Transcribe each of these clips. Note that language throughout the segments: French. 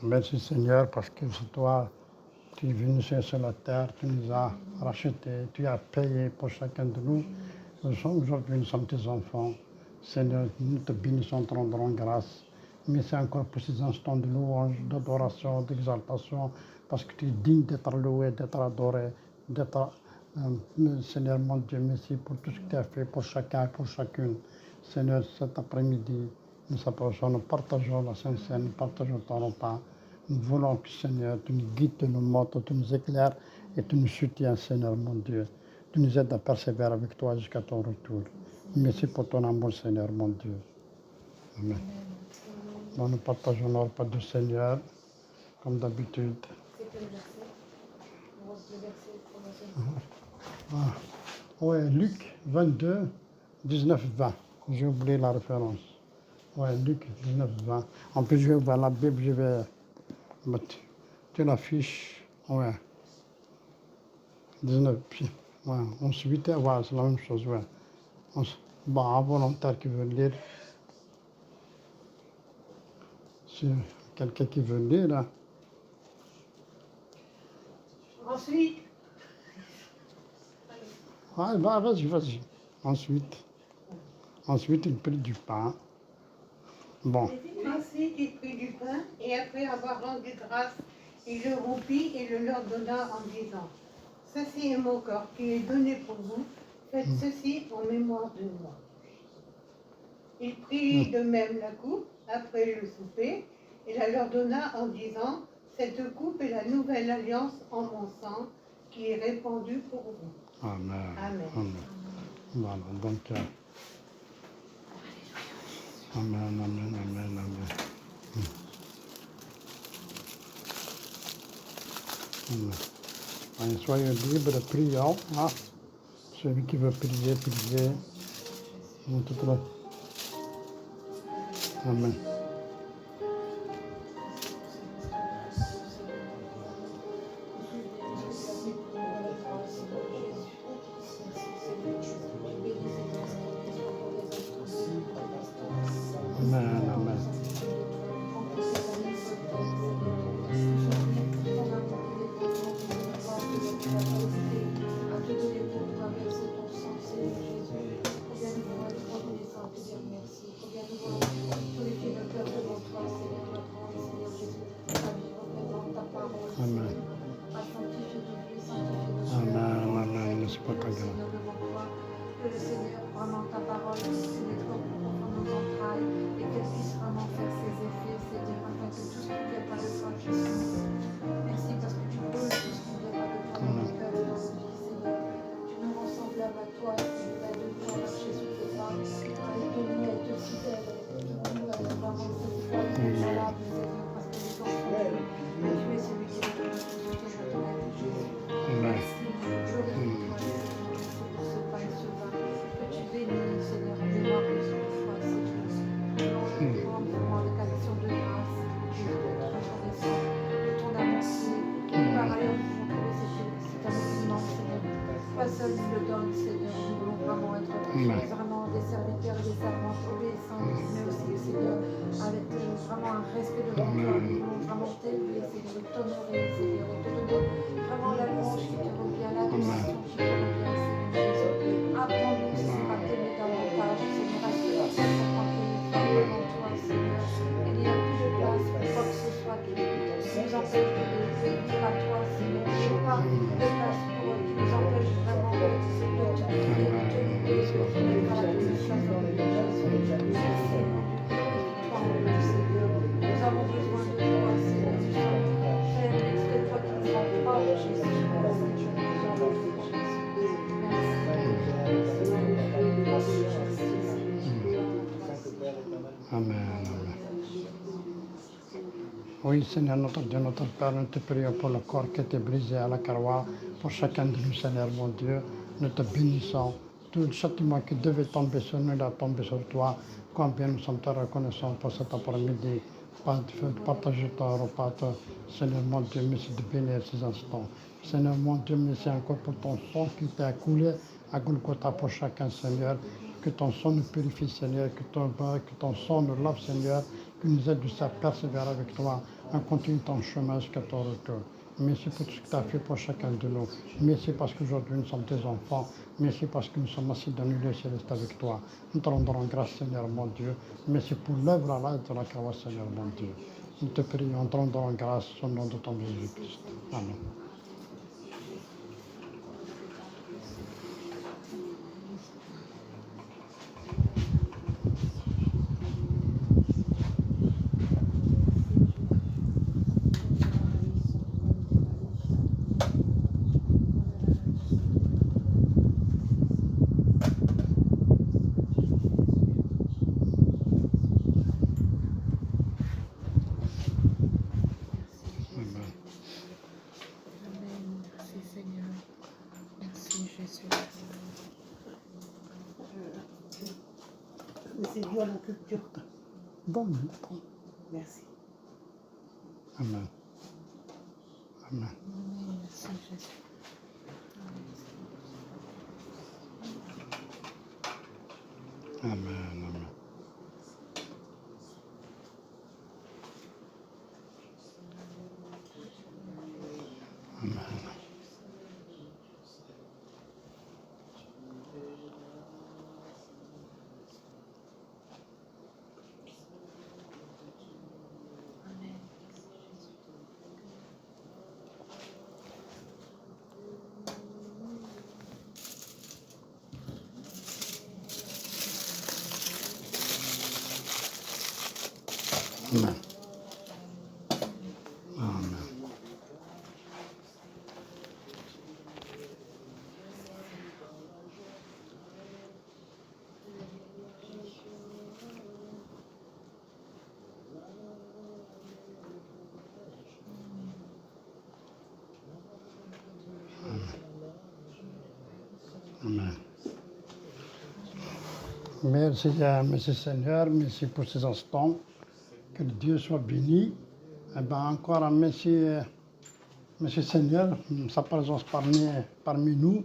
Merci Seigneur, parce que c'est toi, tu es venu sur la terre, tu nous as rachetés, tu as payé pour chacun de nous. Aujourd'hui, nous sommes tes enfants. Seigneur, nous te bénissons, te rendrons grâce. Merci encore pour ces instants de louange, d'adoration, d'exaltation, parce que tu es digne d'être loué, d'être adoré, d'être... Seigneur mon Dieu, merci pour tout ce que tu as fait pour chacun et pour chacune. Seigneur, cet après-midi, nous approchons, nous partageons la Sainte Seine, nous partageons ton repas. Nous voulons que, Seigneur, tu nous guides, tu nous montres, tu nous éclaires et tu nous soutiens, Seigneur mon Dieu. Tu nous aides à persévérer avec toi jusqu'à ton retour. Merci pour ton amour, Seigneur mon Dieu. Amen. Bon, nous partageons le repas du Seigneur, comme d'habitude. Oui, Luc 22, 19, 20. J'ai oublié la référence. Oui, Luc 19, 20. En plus, je vais ouvrir la Bible, je vais mettre. Tu l'affiches. Ouais. 19. Ouais. Ensuite, ouais, c'est la même chose. Ouais. Bon, un volontaire qui veut lire. Si quelqu'un qui veut lire. Hein. Ensuite. Ouais, bah, vas-y. Ensuite, il prit du pain. Bon. Ensuite, il prit du pain, et après avoir rendu grâce, il le rompit et le leur donna en disant, « Ceci est mon corps qui est donné pour vous, faites ceci en mémoire de moi. » Il prit de même la coupe après le souper, et la leur donna en disant, « Cette coupe est la nouvelle alliance en mon sang, qui est répandue pour vous. » Amen. Amen. Voilà, donc... Amen. Allez, soyez libres, prions. Hein? Celui qui veut prier. Amen. Amen. Ne sais pas quoi dire. Que le Seigneur, vraiment ta parole puisse pénétrer au plus profond de nos entrailles et qu'elle puisse vraiment faire ses effets, Seigneur, afin que tout ce qui ne vient pas de toi puisse nous. Merci parce que tu brûles tout ce qui ne vient pas de toi dans nos cœurs et dans nos vies, Seigneur. Tu nous rends semblables à toi, Seigneur, de nous en marcher sous tes pas, avec de nous être fidèles, avec de nous être vraiment cette foi inébranlable, Seigneur, parce que nous t'en sommes. Et tu es celui qui est le plus ce que je te rends, Jésus. Merci, glorifie toi, Seigneur. Que tu bénis, Seigneur, en mémoire de ce foi, Seigneur. Nous rendons vraiment avec action de grâce, Jésus, de notre reconnaissance, de ton amour qui est par ailleurs nous trouver c'est un musulman, Seigneur. Toi seul nous le donnes, Seigneur. Nous voulons vraiment être vraiment des serviteurs et des servantes obéissants, mais aussi, Seigneur, avec vraiment un respect devant toi. Nous voulons vraiment t'élever, Seigneur, t'honorer, Seigneur, et te donner vraiment la louange qui te revient, l'adoration qui te revient, Seigneur Jésus. Apprends-nous, Seigneur, à t'aimer davantage, Seigneur, à ce que tu sois devant toi, Seigneur. Il n'y a plus de place pour quoi que ce soit qui nous empêche de venir à toi, Seigneur. Il n'y a pas de place qui nous empêche vraiment de te louer, de te mettre à la position de Jésus. Merci, parole, Seigneur. Nous avons besoin de toi, Seigneur. Nous sommes faibles, c'est toi qui nous rends forts, Jésus. Amen. Oui, Seigneur, notre Dieu, notre Père, nous te prions pour le corps qui était brisé à la carroie, pour chacun de nous, Seigneur, mon Dieu. Nous te bénissons. Tout le châtiment qui devait tomber sur nous, il a tombé sur toi. Combien nous sommes te reconnaissants pour cet après-midi. Partage ton repas, Seigneur, mon Dieu, merci de bénir ces instants. Seigneur, mon Dieu, merci encore pour ton sang qui t'a coulé à Golgotha pour chacun, Seigneur. Que ton sang nous purifie, Seigneur, que ton sang nous lave, Seigneur, que nous aide à persévérer avec toi Continue ton chemin jusqu'à ton retour. Merci pour tout ce que tu as fait pour chacun de nous. Merci parce qu'aujourd'hui nous sommes tes enfants. Merci parce que nous sommes assis dans le lieu céleste avec toi. Nous te rendrons grâce, Seigneur mon Dieu. Merci pour l'œuvre à l'aide de la croix, Seigneur mon Dieu. Nous te prions, nous te rendrons grâce au nom de ton Jésus-Christ. Amen. Merci Seigneur. Merci Jésus. Mais c'est dur la culture. Bon. Merci. Amen. Amen. Merci Jésus. Amen. Amen. Amen. Amen. Amen. Amen. Merci, merci Seigneur, merci pour ces instants. Que Dieu soit béni. Eh ben, encore un merci, merci Seigneur, sa présence parmi nous.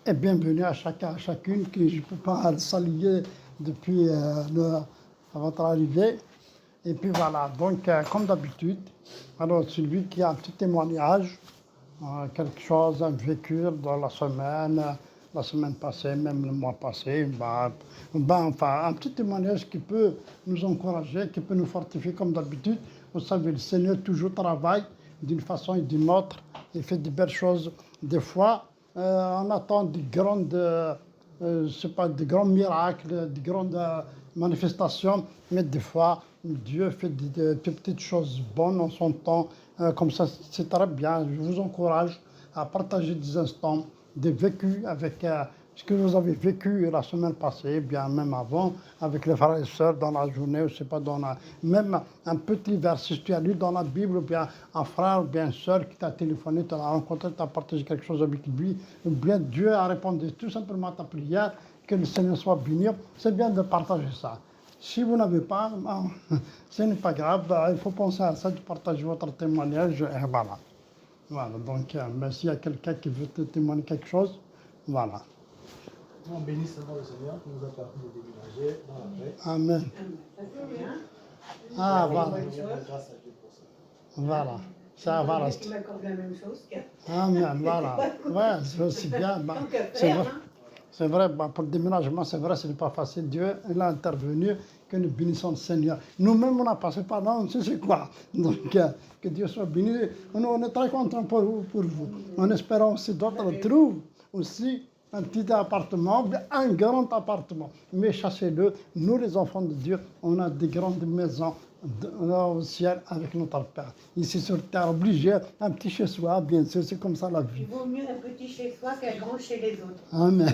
Et bienvenue à chacun, à chacune que je ne peux pas saluer depuis votre arrivée. Et puis voilà, donc comme d'habitude, alors celui qui a un petit témoignage, quelque chose, un vécu dans la semaine passée, même le mois passé, enfin un petit témoignage qui peut nous encourager, qui peut nous fortifier comme d'habitude. Vous savez, le Seigneur toujours travaille d'une façon et d'une autre, il fait de belles choses. Des fois, on attend de grands miracles, de grandes manifestations, mais des fois, Dieu fait de petites choses bonnes en son temps, comme ça, c'est très bien. Je vous encourage à partager des instants, des vécus avec ce que vous avez vécu la semaine passée, bien même avant, avec les frères et sœurs dans la journée, je sais pas, même un petit verset que tu as lu dans la Bible, ou bien un frère ou bien une sœur qui t'a téléphoné, tu l'as rencontré, tu as partagé quelque chose avec lui, ou bien Dieu a répondu tout simplement à ta prière, que le Seigneur soit béni. C'est bien de partager ça. Si vous n'avez pas, ce n'est pas grave, il faut penser à ça, de partager votre témoignage, et voilà. Voilà, donc s'il y a quelqu'un qui veut te témoigner quelque chose, voilà. On bénit seulement le Seigneur qui nous a permis de déménager dans la paix. Amen. Ah, voilà. Grâce à Dieu pour ça. Voilà. Ça, voilà. Il m'accorde la même chose. Amen, voilà. Ouais, c'est aussi bien. C'est vrai, pour le déménagement, c'est vrai, ce n'est pas facile. Dieu, il a intervenu, que nous bénissons le Seigneur. Nous-mêmes, on a passé par là, on ne sait quoi. Donc, que Dieu soit béni. On est très contents pour vous. En espérant aussi d'autres trouvent aussi un petit appartement, un grand appartement. Mais chassez-le. Nous, les enfants de Dieu, on a des grandes maisons au ciel avec notre Père. Ici sur terre, obligé, un petit chez soi, bien sûr, c'est comme ça la vie. Il vaut mieux un petit chez soi qu'un grand chez les autres. Amen.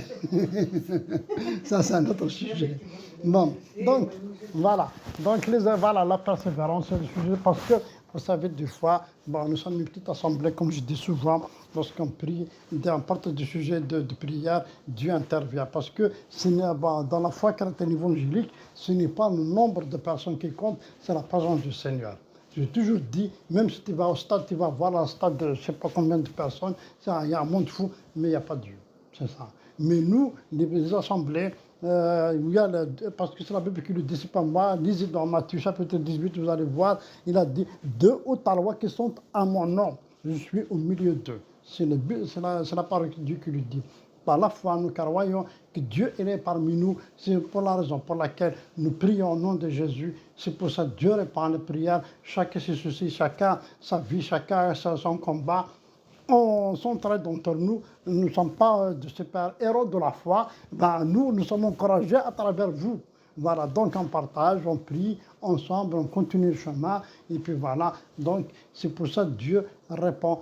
Ça, c'est un autre sujet. Bon, donc, voilà. Donc, voilà, la persévérance, c'est le sujet, parce que, vous savez, des fois, nous sommes une petite assemblée, comme je dis souvent, lorsqu'on prie, n'importe du sujet de prière, Dieu intervient. Parce que dans la foi chrétienne évangélique, ce n'est pas le nombre de personnes qui compte, c'est la présence du Seigneur. J'ai toujours dit, même si tu vas au stade, tu vas voir un stade de je ne sais pas combien de personnes, il y a un monde fou, mais il n'y a pas Dieu. C'est ça. Mais nous, les assemblées, il y a parce que c'est la Bible qui le dit, c'est pas moi, lisez dans Matthieu chapitre 18, vous allez voir, il a dit, 2 ou 3 qui sont à mon nom, je suis au milieu d'eux. C'est la parole de Dieu qui le dit. Par la foi, nous croyons que Dieu est parmi nous. C'est pour la raison pour laquelle nous prions au nom de Jésus. C'est pour ça que Dieu répond les prières. Chacun ses soucis, chacun sa vie, chacun son combat. On s'entraide entre nous. Nous ne sommes pas de super-héros de la foi. Ben, nous sommes encouragés à travers vous. Voilà, donc on partage, on prie ensemble, on continue le chemin, et puis voilà. Donc c'est pour ça que Dieu répond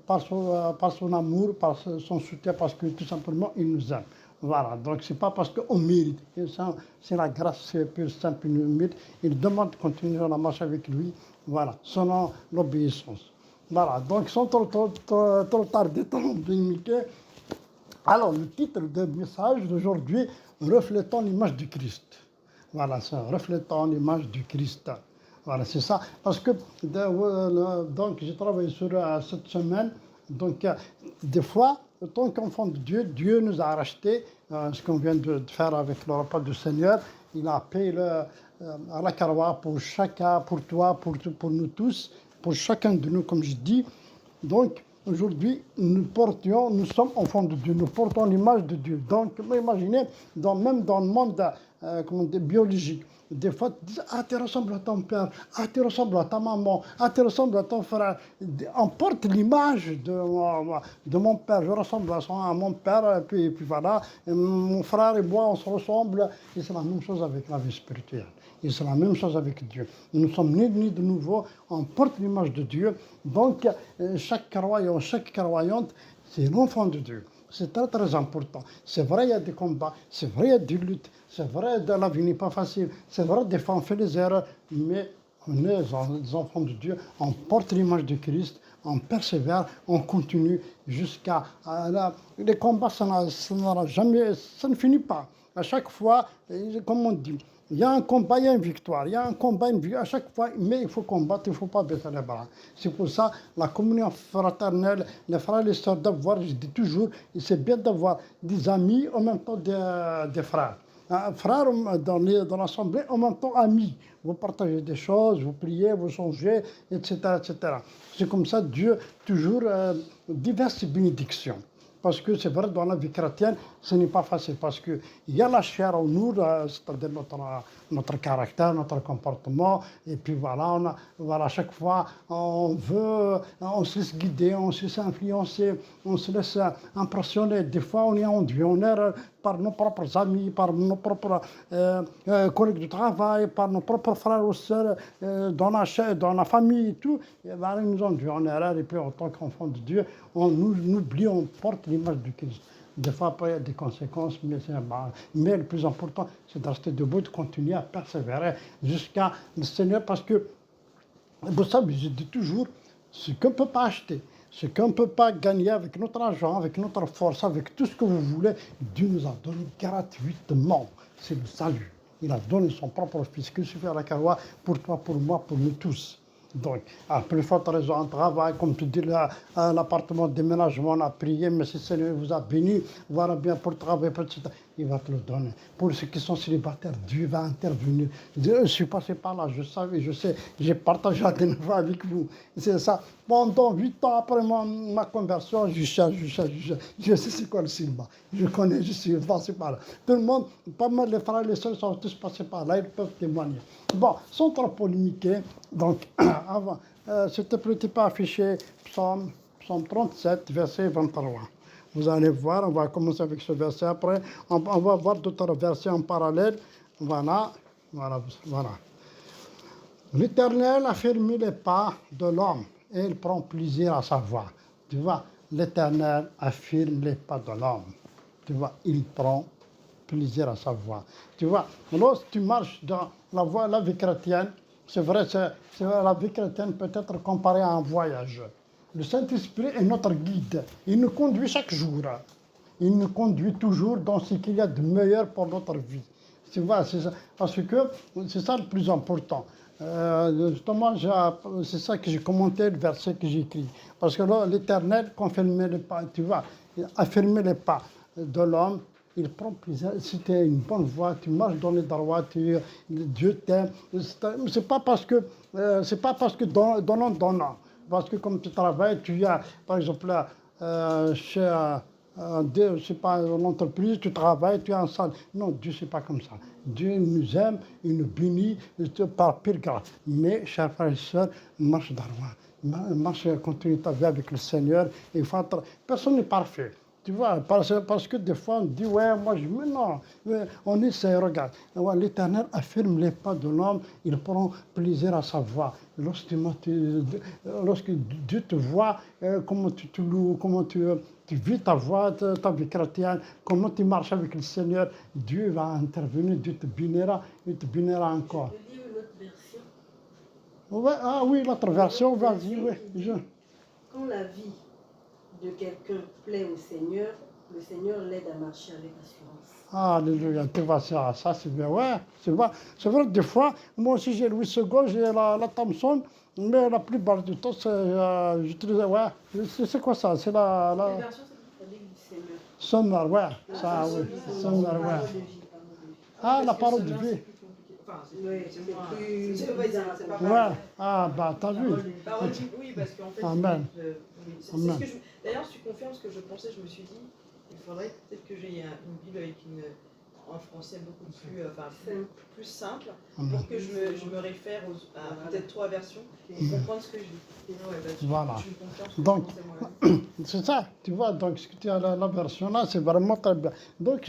par son amour, par son soutien, parce que tout simplement il nous aime. Voilà, donc c'est pas parce qu'on mérite, c'est la grâce, c'est plus simple, il nous mérite. Il demande de continuer la marche avec lui, voilà, selon l'obéissance. Voilà, donc sans trop tarder, trop limité. Alors, le titre du message d'aujourd'hui, reflétant l'image du Christ. Voilà, c'est reflétant l'image du Christ. Voilà, c'est ça. Parce que, donc, j'ai travaillé sur cette semaine. Donc, des fois, en tant qu'enfant de Dieu, Dieu nous a racheté, ce qu'on vient de faire avec le repas du Seigneur. Il a payé à la Karoua pour chacun, pour toi, pour nous tous, pour chacun de nous, comme je dis. Donc, aujourd'hui, nous sommes enfants de Dieu, nous portons l'image de Dieu. Donc, imaginez, même dans le monde biologique, des fois, tu dis, ah, tu ressembles à ton père, ah, tu ressembles à ta maman, ah, tu ressembles à ton frère. On porte l'image de mon père, je ressemble à mon père, et puis voilà, et mon frère et moi, on se ressemble, et c'est la même chose avec la vie spirituelle. Et c'est la même chose avec Dieu. Nous sommes nés de nouveau, on porte l'image de Dieu. Donc, chaque croyant, chaque croyante, c'est l'enfant de Dieu. C'est très très important. C'est vrai, il y a des combats, c'est vrai, il y a des luttes, c'est vrai, la vie n'est pas facile, c'est vrai, des fois on fait des erreurs, mais on est des enfants de Dieu, on porte l'image de Christ, on persévère, on continue jusqu'à... les combats, ça ne finit pas. À chaque fois, comme on dit, il y a un combat, il y a une victoire. Il y a un combat, une victoire à chaque fois, mais il faut combattre, il ne faut pas baisser les bras. C'est pour ça, la communion fraternelle, les frères et les sœurs, d'avoir, je dis toujours, c'est bien d'avoir des amis, en même temps des frères. Frères dans l'assemblée, en même temps amis. Vous partagez des choses, vous priez, vous changez, etc. etc. C'est comme ça, Dieu, toujours diverses bénédictions. Parce que c'est vrai, dans la vie chrétienne, ce n'est pas facile. Parce qu'il y a la chair en nous, c'est-à-dire notre caractère, notre comportement. Et puis voilà, à chaque fois, on se laisse guider, on se laisse influencer, on se laisse impressionner. Des fois, on est induit en erreur par nos propres amis, par nos propres collègues de travail, par nos propres frères ou sœurs dans la famille et tout. Et voilà, ils nous ont induit en erreur. Et puis, en tant qu'enfants de Dieu, on oublie, on porte l'image du Christ. Des fois, après, il y a des conséquences, mais le plus important, c'est de rester debout, de continuer à persévérer jusqu'à le Seigneur, parce que, vous savez, je dis toujours, ce qu'on ne peut pas acheter, ce qu'on ne peut pas gagner avec notre argent, avec notre force, avec tout ce que vous voulez, Dieu nous a donné gratuitement. C'est le salut. Il a donné son propre Fils, qui suffit à la Karoua, pour toi, pour moi, pour nous tous. Donc, à plus forte raison, un travail, comme tu dis, l'appartement de déménagement, on a prié, mais si le Seigneur vous a béni, voilà bien pour travailler, il va te le donner. Pour ceux qui sont célibataires, Dieu va intervenir. Je suis passé par là, je savais, je sais, j'ai partagé la dernière fois avec vous. C'est ça. Pendant 8 ans après ma conversion, je sais c'est quoi le célibat. Je connais, je suis passé par là. Tout le monde, pas mal les frères et les sœurs sont tous passés par là, ils peuvent témoigner. Bon, sans trop polémiquer, donc, avant, s'il te plaît, tu peux afficher Psaume 37, verset 23. Vous allez voir, on va commencer avec ce verset. Après, on va voir d'autres versets en parallèle. Voilà. L'Éternel affirme les pas de l'homme et il prend plaisir à sa voix. Tu vois, l'Éternel affirme les pas de l'homme. Tu vois, il prend plaisir à sa voix. Tu vois, lorsque tu marches dans la vie chrétienne, c'est vrai, la vie chrétienne peut être comparée à un voyage. Le Saint-Esprit est notre guide. Il nous conduit chaque jour. Il nous conduit toujours dans ce qu'il y a de meilleur pour notre vie. Tu vois, c'est ça, parce que c'est ça le plus important. Justement, c'est ça que j'ai commenté, le verset que j'ai écrit. Parce que là, l'Éternel confirmait les pas, tu vois, affirmait les pas de l'homme il prend plaisir. Si tu as une bonne voie, tu marches dans les droits, Dieu t'aime. C'est pas parce que donnant. Parce que comme tu travailles, tu as, par exemple, chez je sais pas, l'entreprise, tu travailles, tu es en salle. Non, Dieu, c'est pas comme ça. Dieu nous aime, il nous bénit par pire grâce. Mais, chers frères et sœurs, marche d'argent. Marche, continue ta vie avec le Seigneur. Personne n'est parfait. Tu vois, parce que des fois, on dit, ouais, moi, mais non, on essaie, regarde. L'Éternel affirme les pas de l'homme, il prend plaisir à sa voix. Lorsque Dieu te voit, comment tu loues, comment tu vis ta voix, ta vie chrétienne, comment tu marches avec le Seigneur, Dieu va intervenir, Dieu te bénira, il te bénira encore. Je peux lire une autre version. Ouais, ah oui, l'autre version, vas-y, oui. Quand la vie de quelqu'un plaît au Seigneur, le Seigneur l'aide à marcher avec assurance. Alléluia, tu vois ça, c'est bien, ouais, c'est vrai, des fois, moi aussi j'ai Louis II, j'ai la Thomson, mais la plupart du temps, j'utilise, ouais, c'est quoi ça, c'est la version, c'est la Bible du Seigneur. Sonore, ouais, ça, oui, Sonore, ouais. Ah, la parole de vie. Enfin, Oui, c'est pas Ouais, mal. bah, t'as vu. Parole du- oui, parce qu'en fait, Amen. oui, c'est Amen. ce que d'ailleurs, tu confirmes ce que je pensais, je me suis dit, il faudrait peut-être que j'ai une Bible avec en français beaucoup plus simple, pour que je me réfère à peut-être 3 versions, pour comprendre ce que je dis. Ouais, bah, Voilà. je me confirme ce que Donc, je pensais moi-même. c'est ça, tu vois, donc ce que tu as la version là, c'est vraiment très bien. Donc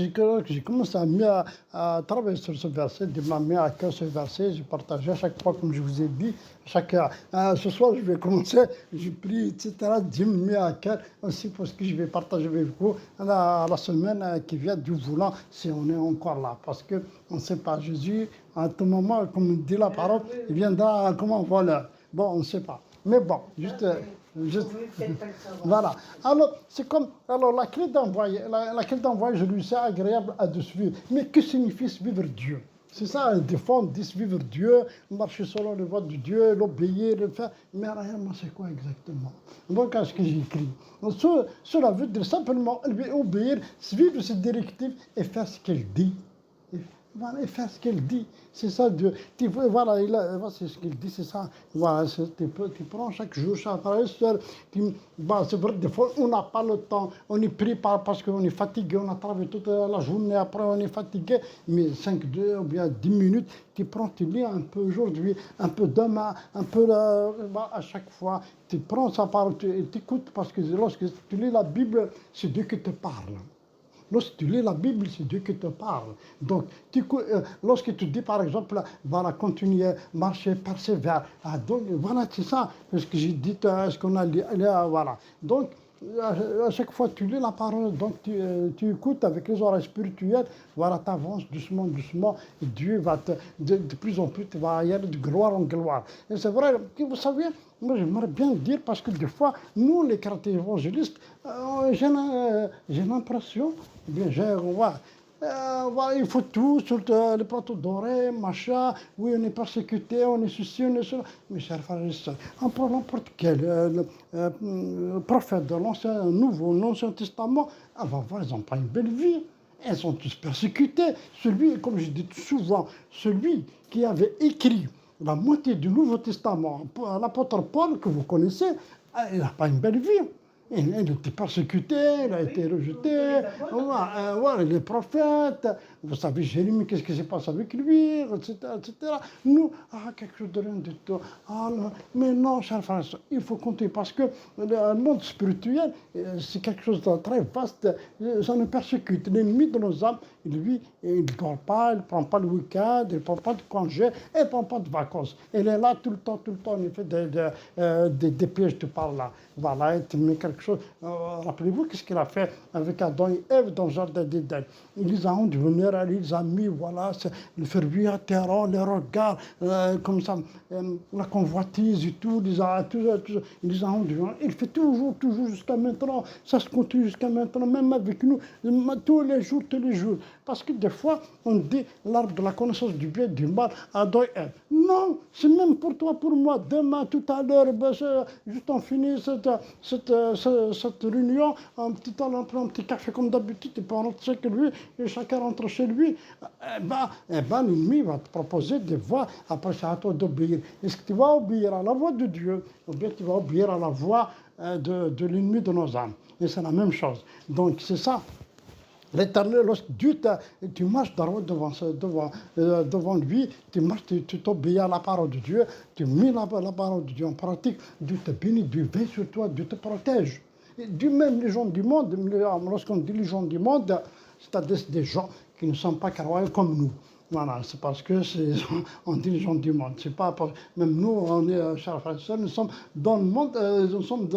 j'ai commencé à travailler sur ce verset, de m'a mis à cœur ce verset, j'ai partagé à chaque fois, comme je vous ai dit, ce soir je vais commencer, j'ai pris, etc., Dieu me met à cœur aussi parce que je vais partager avec vous la semaine qui vient, Dieu voulant, si on est encore là. Parce qu'on ne sait pas, Jésus, à tout moment, comme dit la parole, il viendra comme un voleur. Bon, on ne sait pas. Mais bon, juste voilà. Alors, c'est comme, la clé d'envoyer, je lui sais agréable à de suivre. Mais que signifie suivre Dieu? C'est ça, des fois on dit suivre Dieu, marcher selon le voie de Dieu, l'obéir, le faire. Mais réellement, c'est quoi exactement? Donc, à ce que j'ai écrit. Cela veut dire simplement obéir, suivre ses directives et faire ce qu'elle dit. Voilà, et faire ce qu'elle dit. C'est ça, Dieu. Voilà, c'est ce qu'il dit, c'est ça. Voilà, tu prends chaque jour, chaque frère, c'est vrai, des fois, on n'a pas le temps. On est pris parce qu'on est fatigué, on a travaillé toute la journée, après on est fatigué. Mais 5, 2 ou bien 10 minutes, tu prends, tu lis un peu aujourd'hui, un peu demain, un peu à chaque fois. Tu prends sa parole, tu écoutes, parce que lorsque tu lis la Bible, c'est Dieu qui te parle. Lorsque tu lis la Bible, c'est Dieu qui te parle. Donc, lorsque tu dis, par exemple, voilà, continuer, marcher, persévérer. Donc, voilà, c'est ça, ce que j'ai dit, ce qu'on a lu, voilà. Donc, à chaque fois tu lis la parole, donc tu écoutes avec les oreilles spirituelles, voilà, tu avances doucement, et Dieu va de plus en plus, tu vas y aller de gloire en gloire. Et c'est vrai, que vous savez, moi j'aimerais bien dire, parce que des fois, nous les chrétiens évangélistes, j'ai l'impression, voilà, il faut tout sur les plateaux dorés, machin, oui, on est persécuté, on est ceci, on est cela. Mes chers frères et sœurs, on prend n'importe quel prophète de l'Ancien Testament, ils n'ont pas une belle vie. Ils sont tous persécutés. Celui, comme je dis souvent, celui qui avait écrit la moitié du Nouveau Testament, l'apôtre Paul, que vous connaissez, il n'a pas une belle vie. Il a été persécuté, il a été rejeté, voilà, les prophètes, vous savez, Jérémie, qu'est-ce qui s'est passé avec lui, etc., etc. Nous, quelque chose de rien du tout. Mais non, chers frères, il faut compter, parce que le monde spirituel, c'est quelque chose de très vaste, ça nous persécute. L'ennemi de nos âmes, lui, il ne dort pas, il ne prend pas le week-end, il ne prend pas de congé, il ne prend pas de vacances. Il est là tout le temps, il fait des pièges, tu parles là. Voilà, il met quelque chose. Rappelez-vous qu'est-ce qu'il a fait avec Adam et Ève dans le jardin d'Éden. Il les a rendus vulnérables, il les a mis, voilà, le fervent à terre, les regards, comme ça, la convoitise et tout, il les a rendus. Il fait toujours jusqu'à maintenant, ça se continue jusqu'à maintenant, même avec nous, tous les jours. Parce que des fois, on dit l'arbre de la connaissance du bien et du mal à doit être. Non, c'est même pour toi, pour moi. Demain, tout à l'heure, juste on finit cette réunion, un petit temps, on prend un petit café comme d'habitude, et puis on rentre chez lui, et chacun rentre chez lui. L'ennemi va te proposer des voies, après c'est à toi d'obéir. Est-ce que tu vas obéir à la voix de Dieu, ou bien tu vas obéir à la voix de l'ennemi de nos âmes? Et c'est la même chose. Donc c'est ça. L'Éternel, lorsque Dieu tu marches devant lui, tu marches, tu t'obéis à la parole de Dieu, tu mets la parole de Dieu en pratique, Dieu te bénit, Dieu veille sur toi, Dieu te protège. Et Dieu même les gens du monde, lorsqu'on dit les gens du monde, c'est-à-dire des gens qui ne sont pas croyants comme nous. Voilà, c'est parce que on dit les gens du monde. C'est pas même nous, on est chers frères et sœurs, nous sommes dans le monde, nous sommes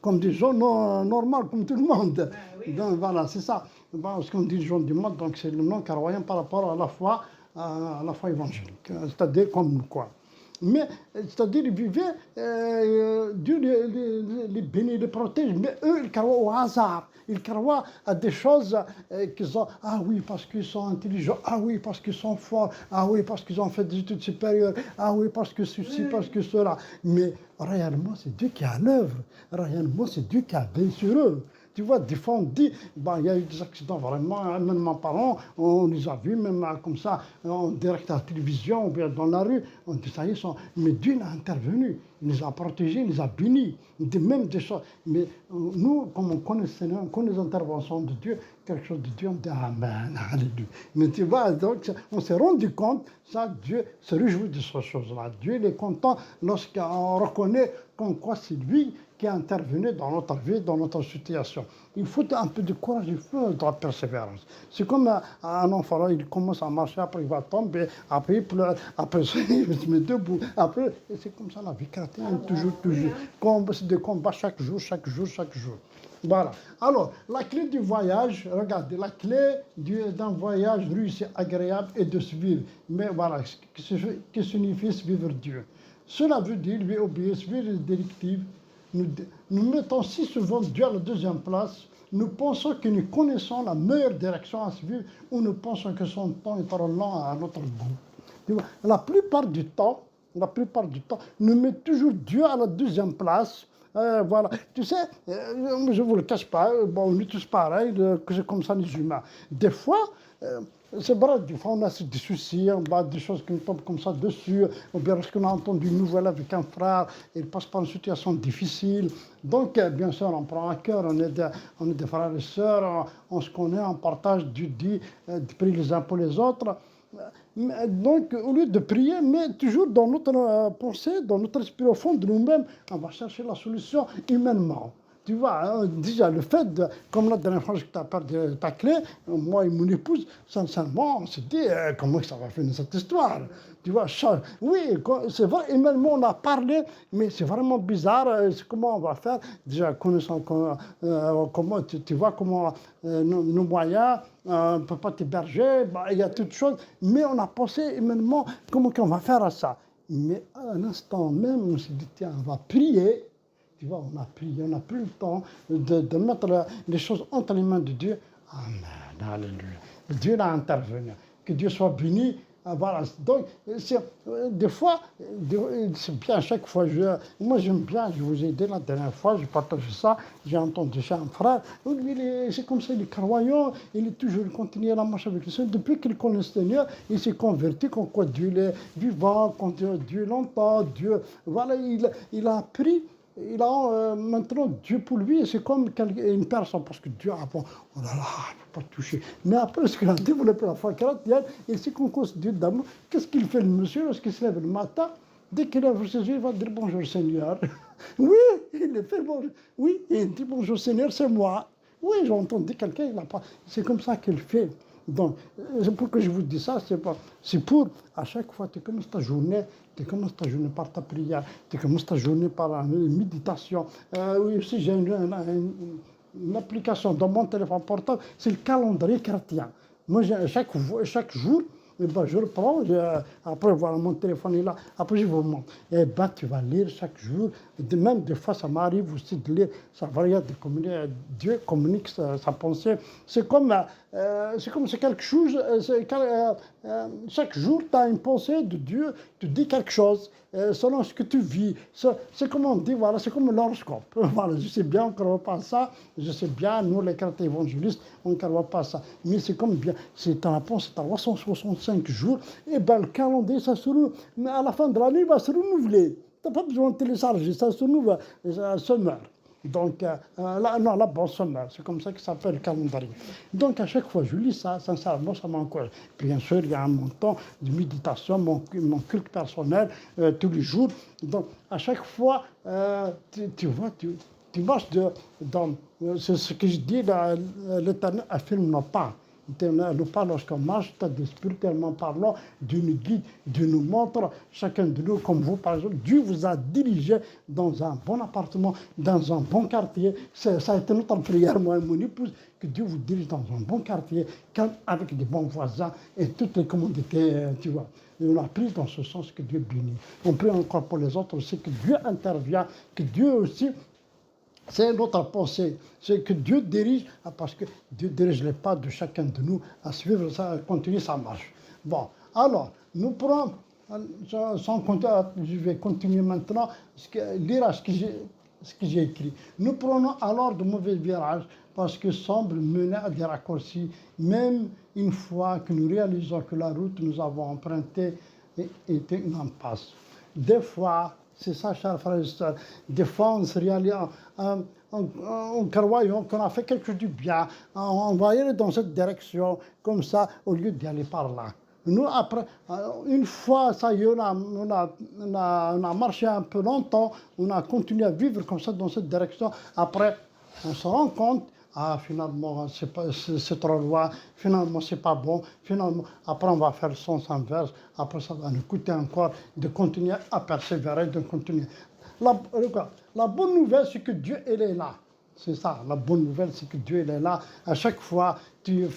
comme des gens normaux, comme tout le monde. Oui. Donc voilà, c'est ça. Parce qu'on dit les gens du monde, donc c'est le non croyant par rapport à la foi évangélique, c'est-à-dire comme nous, quoi. Mais, c'est-à-dire, ils vivaient, Dieu les bénit, les protège, mais eux, ils croient au hasard. Ils croient à des choses qu'ils ont, ah oui, parce qu'ils sont intelligents, ah oui, parce qu'ils sont forts, ah oui, parce qu'ils ont fait des études supérieures, ah oui, parce que ceci, parce que cela. Mais réellement, c'est Dieu qui est à l'œuvre. Réellement, c'est Dieu qui a veillé sur eux. Tu vois, des fois on dit, il y a eu des accidents vraiment, même mes parents, on les a vus, même comme ça, en direct à la télévision, ou bien dans la rue, on dit ça y est, mais Dieu a intervenu, il les a protégés, il les a bénis, même des choses. Mais nous, comme on connaît le Seigneur, on connaît les interventions de Dieu, quelque chose de Dieu, on dit Amen, Alléluia. Mais tu vois, donc on s'est rendu compte, ça, Dieu se réjouit de ces choses-là. Dieu il est content lorsqu'on reconnaît comme quoi c'est lui qui a intervenu dans notre vie, dans notre situation. Il faut un peu de courage, il faut de la persévérance. C'est comme un enfant, là, il commence à marcher, après il va tomber, après il pleure, après il se met debout, après, et c'est comme ça la vie chrétienne, toujours. C'est des combats chaque jour. Voilà. Alors, la clé du voyage, regardez, la clé d'un voyage réussi, agréable et de suivre. Mais voilà, que signifie suivre Dieu? Cela veut dire lui obéir, suivre les directives. Nous mettons si souvent Dieu à la deuxième place. Nous pensons que nous connaissons la meilleure direction à suivre ou nous pensons que son temps est trop lent à notre goût. Tu vois, la plupart du temps, nous mettons toujours Dieu à la deuxième place. Voilà. Tu sais, je ne vous le cache pas, bon, on est tous pareils, que c'est comme ça les humains. Des fois, c'est vrai, des fois on a des soucis, des choses qui nous tombent comme ça dessus, ou bien lorsqu'on a entendu une nouvelle avec un frère, il passe par une situation difficile. Donc, bien sûr, on prend à cœur, on est des frères et sœurs, on se connaît, on partage du prix les uns pour les autres. Donc, au lieu de prier, mais toujours dans notre pensée, dans notre esprit au fond de nous-mêmes, on va chercher la solution humainement. Tu vois, déjà, le fait de, comme la dernière fois que tu as perdu ta clé, moi et mon épouse, sincèrement, on s'est dit, comment ça va finir cette histoire? Tu vois, oui, c'est vrai, humainement, on a parlé, mais c'est vraiment bizarre, comment on va faire? Déjà, connaissant comment, tu vois, comment nos moyens, on ne peut pas t'héberger, il y a toutes choses, mais on a pensé humainement, comment on va faire à ça? Mais à un instant même, on s'est dit, tiens, on va prier. Tu vois, on a pris le temps de mettre les choses entre les mains de Dieu. Amen, alléluia. Dieu a intervenu. Que Dieu soit béni. Voilà. Donc, des fois, c'est bien à chaque fois. Moi, j'aime bien, je vous ai dit la dernière fois, je partage ça, j'ai entendu chez un frère. C'est comme ça, il est croyant, il continue la marche avec le Seigneur. Depuis qu'il connaît le Seigneur, il s'est converti, qu'on croit Dieu est vivant, qu'on Dieu l'entend, Dieu. Voilà, il a appris. Il a maintenant Dieu pour lui, c'est comme une personne, parce que Dieu, avant, oh là là, je ne peux pas toucher. Mais après, ce qu'il a développé la foi chrétienne, et c'est qu'on cause Dieu d'amour, qu'est-ce qu'il fait le monsieur lorsqu'il se lève le matin? Dès qu'il lève ses yeux, il va dire bonjour Seigneur. Oui, il le fait bonjour. Oui, il dit bonjour Seigneur, c'est moi. Oui, j'ai entendu quelqu'un, il n'a pas. C'est comme ça qu'il fait. Donc, pourquoi je vous dis ça, c'est pour, à chaque fois, tu commences ta journée par ta prière, tu commences ta journée par une méditation. Oui, aussi, j'ai une application dans mon téléphone portable, c'est le calendrier chrétien. Moi, chaque jour, je le prends, après voilà, mon téléphone est là, après je vous montre. Et tu vas lire chaque jour, même des fois ça m'arrive aussi de lire, ça varie de communiquer, Dieu communique sa pensée. C'est comme c'est comme c'est quelque chose, chaque jour, tu as une pensée de Dieu, tu dis quelque chose, selon ce que tu vis. C'est comme on dit, voilà, c'est comme l'horoscope. Voilà, je sais bien qu'on ne croit pas à ça, je sais bien, nous les chrétiens évangélistes, on ne croit pas à ça. Mais c'est comme bien, c'est en réponse, c'est à 365 jours, et bien le calendrier, ça se renouvelle, mais à la fin de l'année, il va se renouveler. Tu n'as pas besoin de télécharger, ça se renouvelle, ça se meurt. Donc, la bonne semaine, c'est comme ça que ça s'appelle le calendrier. Donc, à chaque fois, je lis ça, sincèrement, ça m'encourage. Bien sûr, il y a un temps de méditation, mon culte personnel, tous les jours. Donc, à chaque fois, tu vois, tu marches dans. C'est ce que je dis, l'Éternel affirme nos pas. Nous pas lorsqu'on marche, spirituellement parlant, Dieu nous guide, Dieu nous montre, chacun de nous, comme vous par exemple, Dieu vous a dirigé dans un bon appartement, dans un bon quartier. Ça a été notre prière, moi et mon épouse, que Dieu vous dirige dans un bon quartier, avec des bons voisins et toutes les commodités, tu vois. Et on a pris dans ce sens que Dieu bénit. On prie encore pour les autres aussi, que Dieu intervient, que Dieu aussi. C'est notre pensée, c'est que Dieu dirige, parce que Dieu dirige les pas de chacun de nous à suivre ça, à continuer sa marche. Bon, alors, nous prenons, je vais continuer maintenant, lire ce que j'ai écrit. Nous prenons alors de mauvais virages, parce que semble mener à des raccourcis, même une fois que nous réalisons que la route que nous avons empruntée était une impasse. Des fois, c'est ça, chers frères et sœurs. Des fois, on se réalise en croyant qu'on a fait quelque chose de bien. On va aller dans cette direction, comme ça, au lieu d'y aller par là. Nous, après, une fois, ça y est, on a marché un peu longtemps, on a continué à vivre comme ça dans cette direction. Après, on se rend compte, finalement, c'est trop loin, finalement, c'est pas bon, finalement, après, on va faire le sens inverse, après, ça va nous coûter encore de continuer à persévérer, de continuer. La bonne nouvelle, c'est que Dieu, il est là. C'est ça, la bonne nouvelle, c'est que Dieu, il est là. À chaque fois, tu as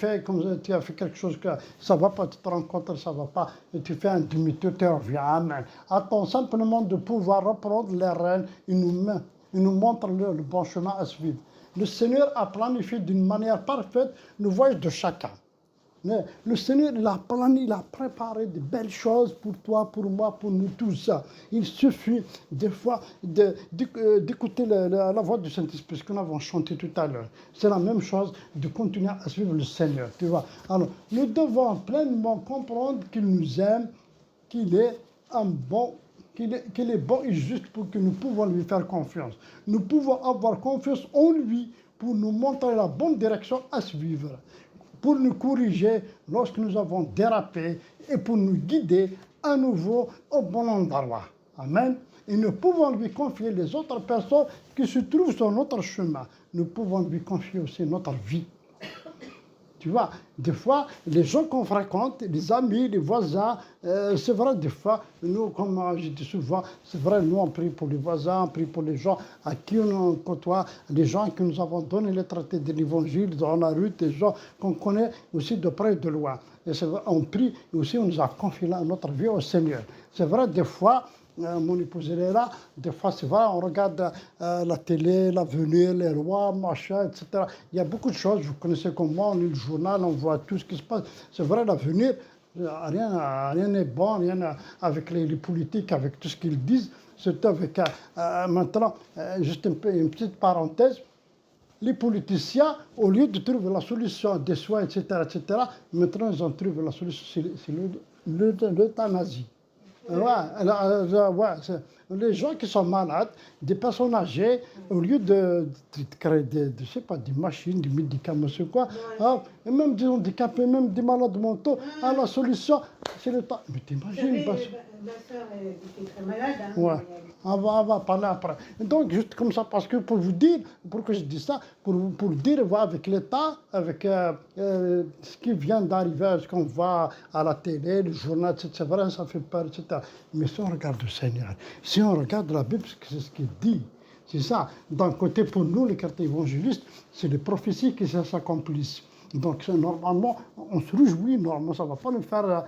fait quelque chose que ça ne va pas, tu te rends compte que ça ne va pas, et tu fais un demi-tour, tu reviens. Amen. Attends simplement de pouvoir reprendre les rênes, il nous montre le bon chemin à suivre. Le Seigneur a planifié d'une manière parfaite le voyage de chacun. Mais le Seigneur, il a préparé de belles choses pour toi, pour moi, pour nous tous. Il suffit des fois d'écouter la voix du Saint-Esprit, ce qu'on avait chanté tout à l'heure. C'est la même chose de continuer à suivre le Seigneur, tu vois. Alors, nous devons pleinement comprendre qu'il nous aime, qu'il est bon et juste pour que nous pouvons lui faire confiance. Nous pouvons avoir confiance en lui pour nous montrer la bonne direction à suivre, pour nous corriger lorsque nous avons dérapé et pour nous guider à nouveau au bon endroit. Amen. Et nous pouvons lui confier les autres personnes qui se trouvent sur notre chemin. Nous pouvons lui confier aussi notre vie. Tu vois, des fois, les gens qu'on fréquente, les amis, les voisins, c'est vrai, des fois, nous, comme je dis souvent, c'est vrai, nous, on prie pour les voisins, on prie pour les gens à qui on côtoie, les gens que nous avons donné les traités de l'Évangile dans la rue, des gens qu'on connaît aussi de près et de loin. Et c'est vrai, on prie, et aussi on nous a confié notre vie au Seigneur. C'est vrai, des fois, mon épouse elle est là, des fois c'est vrai, on regarde la télé, l'avenir, les rois, machin, etc. Il y a beaucoup de choses, vous connaissez comme moi, on lit le journal, on voit tout ce qui se passe. C'est vrai, l'avenir, rien n'est bon, rien avec les politiques, avec tout ce qu'ils disent. C'est avec, maintenant, juste une petite parenthèse, les politiciens, au lieu de trouver la solution des soins, etc., maintenant ils ont trouvé la solution, c'est l'euthanasie. Les gens qui sont malades, des personnes âgées, au lieu de créer des machines, des médicaments, c'est quoi, et même des handicapés, même des malades mentaux, la solution, c'est le temps. Mais t'imagines, ma soeur était très malade. Hein, ouais. On va parler après. Donc, juste comme ça, parce que pour vous dire, pourquoi je dis ça, pour dire, avec l'État, avec ce qui vient d'arriver, ce qu'on voit à la télé, le journal, c'est vrai, ça fait peur, etc. Mais si on regarde le Seigneur, si on regarde la Bible, c'est ce qu'il dit. C'est ça. D'un côté, pour nous, les chrétiens évangélistes, c'est les prophéties qui s'accomplissent. Donc, normalement, on se réjouit, normalement, ça ne va pas nous faire